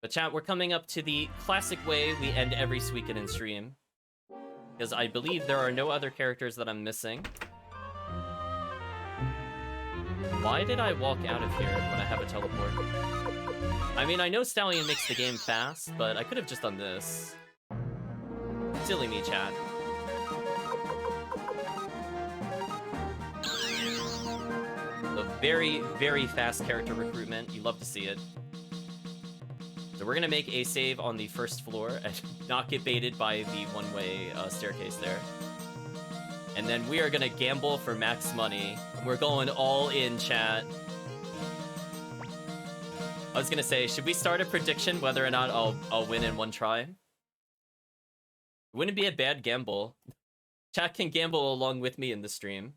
But chat, we're coming up to the classic way we end every Suikoden stream. Because I believe there are no other characters that I'm missing. Why did I walk out of here when I have a teleport? I mean, I know Stallion makes the game fast, but I could have just done this. Silly me, chat. A very, very fast character recruitment. You love to see it. So we're gonna make a save on the first floor and not get baited by the one-way staircase there. And then we are gonna gamble for max money. We're going all in, chat. I was gonna say, should we start a prediction whether or not I'll win in one try? It wouldn't be a bad gamble. Chat can gamble along with me in the stream.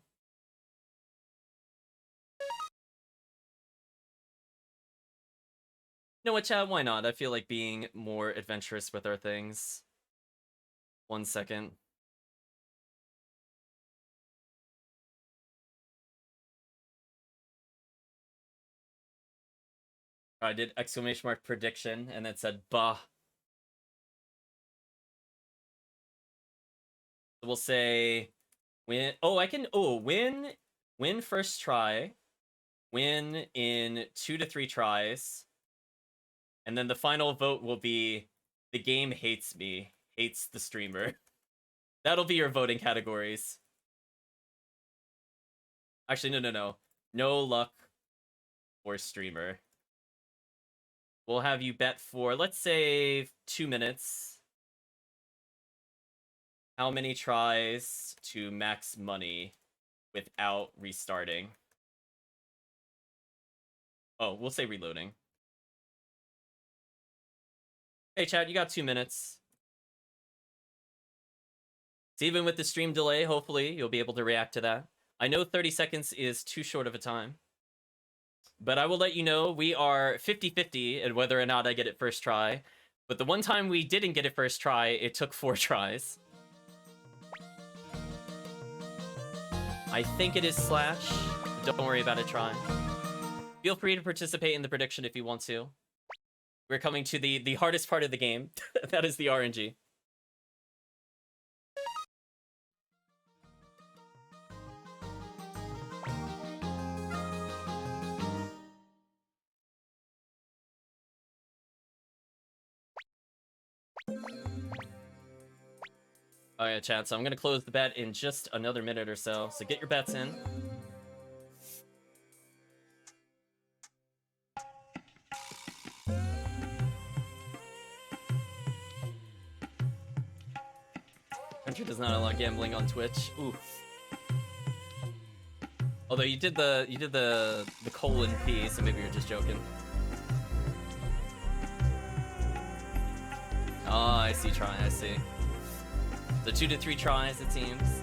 You know what, chat? Why not? I feel like being more adventurous with our things. 1 second. I did exclamation mark prediction and then said bah. So we'll say win. Oh, I can. Oh, win first try. Win in 2 to 3 tries. And then the final vote will be the game hates me, hates the streamer. That'll be your voting categories. Actually, no. No luck or streamer. We'll have you bet for, let's say, 2 minutes. How many tries to max money without restarting? Oh, we'll say reloading. Hey, chat, you got 2 minutes. So even with the stream delay, hopefully you'll be able to react to that. I know 30 seconds is too short of a time. But I will let you know we are 50-50 in whether or not I get it first try. But the one time we didn't get it first try, it took 4 tries. I think it is Slash. Don't worry about it trying. Feel free to participate in the prediction if you want to. We're coming to the hardest part of the game. That is the RNG. Alright, chat, so I'm gonna close the bet in just another minute or so. So get your bets in. Country does not allow gambling on Twitch. Ooh. Although you did the colon P, so maybe you're just joking. Oh, I see, I see. So 2 to 3 tries, it seems.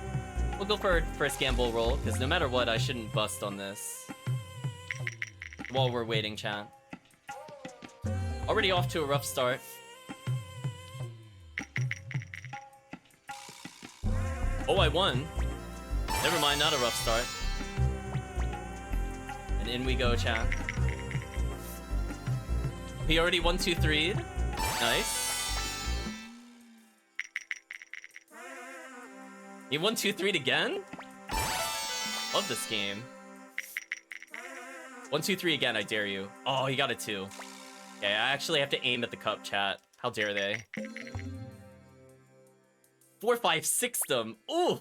We'll go for a first gamble roll, because no matter what, I shouldn't bust on this. While we're waiting, chat. Already off to a rough start. Oh, I won. Never mind, not a rough start. And in we go, chat. He already 1-2-3'd. Nice. He 1-2-3'd again? Love this game. 1-2-3 again, I dare you. Oh, he got a 2. Okay, I actually have to aim at the cup, chat. How dare they? 4-5-6 them. Ooh!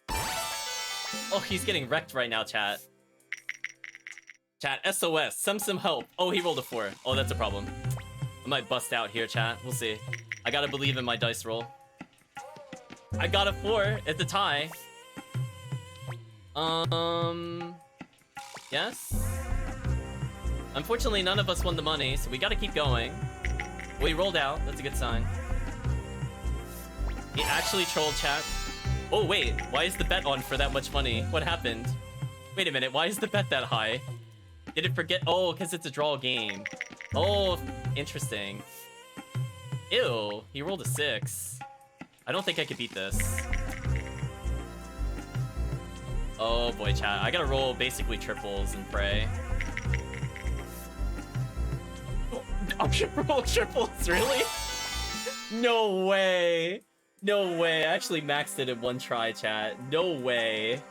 Oh, he's getting wrecked right now, chat. Chat, SOS. Some help. Oh, he rolled a 4. Oh, that's a problem. I might bust out here, chat. We'll see. I gotta believe in my dice roll. I got a 4. It's a tie. Yes? Unfortunately, none of us won the money, so we gotta keep going. Well, he rolled out. That's a good sign. He actually trolled, chat. Oh, wait. Why is the bet on for that much money? What happened? Wait a minute. Why is the bet that high? Did it forget? Oh, because it's a draw game. Oh, interesting. Ew. He rolled a 6. I don't think I could beat this. Oh, boy, chat. I gotta roll basically triples and pray. I'm gonna roll triples, really? No way. No way. I actually maxed it in one try, chat. No way.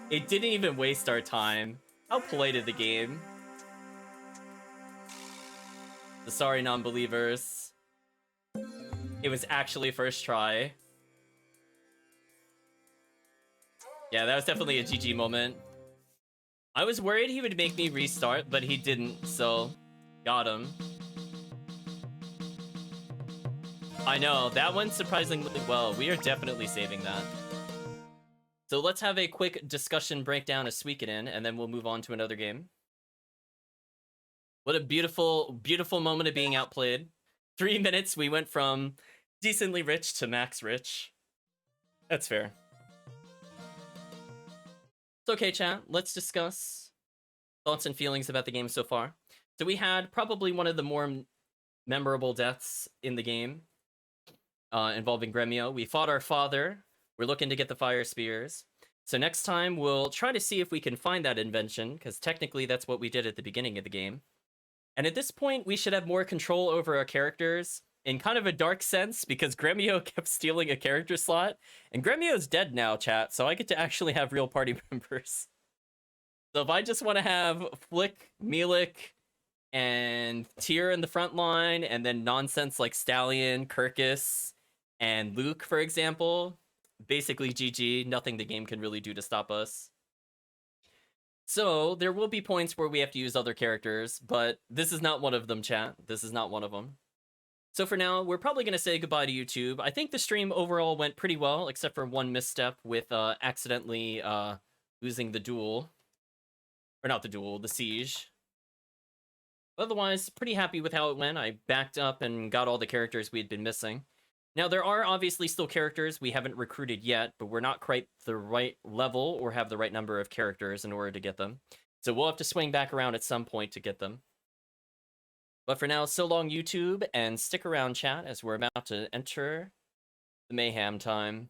It didn't even waste our time. How polite of the game. The sorry non-believers. It was actually first try. Yeah, that was definitely a GG moment. I was worried he would make me restart, but he didn't, so got him. I know, that went surprisingly well. We are definitely saving that. So let's have a quick discussion breakdown of Suikoden, and then we'll move on to another game. What a beautiful, beautiful moment of being outplayed. 3 minutes, we went from decently rich to max rich. That's fair. It's okay, chat. Let's discuss thoughts and feelings about the game so far. So we had probably one of the more memorable deaths in the game. Involving Gremio. We fought our father. We're looking to get the fire spears. So next time we'll try to see if we can find that invention, because technically that's what we did at the beginning of the game. And at this point, we should have more control over our characters in kind of a dark sense, because Gremio kept stealing a character slot. And Gremio's dead now, chat, so I get to actually have real party members. So if I just want to have Flick, Milik, and Tyr in the front line, and then nonsense like Stallion, Kirkus, and Luke, for example, basically GG, nothing the game can really do to stop us. So there will be points where we have to use other characters, but this is not one of them, chat. This is not one of them. So for now, we're probably going to say goodbye to YouTube. I think the stream overall went pretty well, except for one misstep with accidentally losing the duel. Or not the duel, the siege. Otherwise, pretty happy with how it went. I backed up and got all the characters we had been missing. Now, there are obviously still characters we haven't recruited yet, but we're not quite the right level or have the right number of characters in order to get them. So we'll have to swing back around at some point to get them. But for now, so long YouTube, and stick around, chat, as we're about to enter the mayhem time.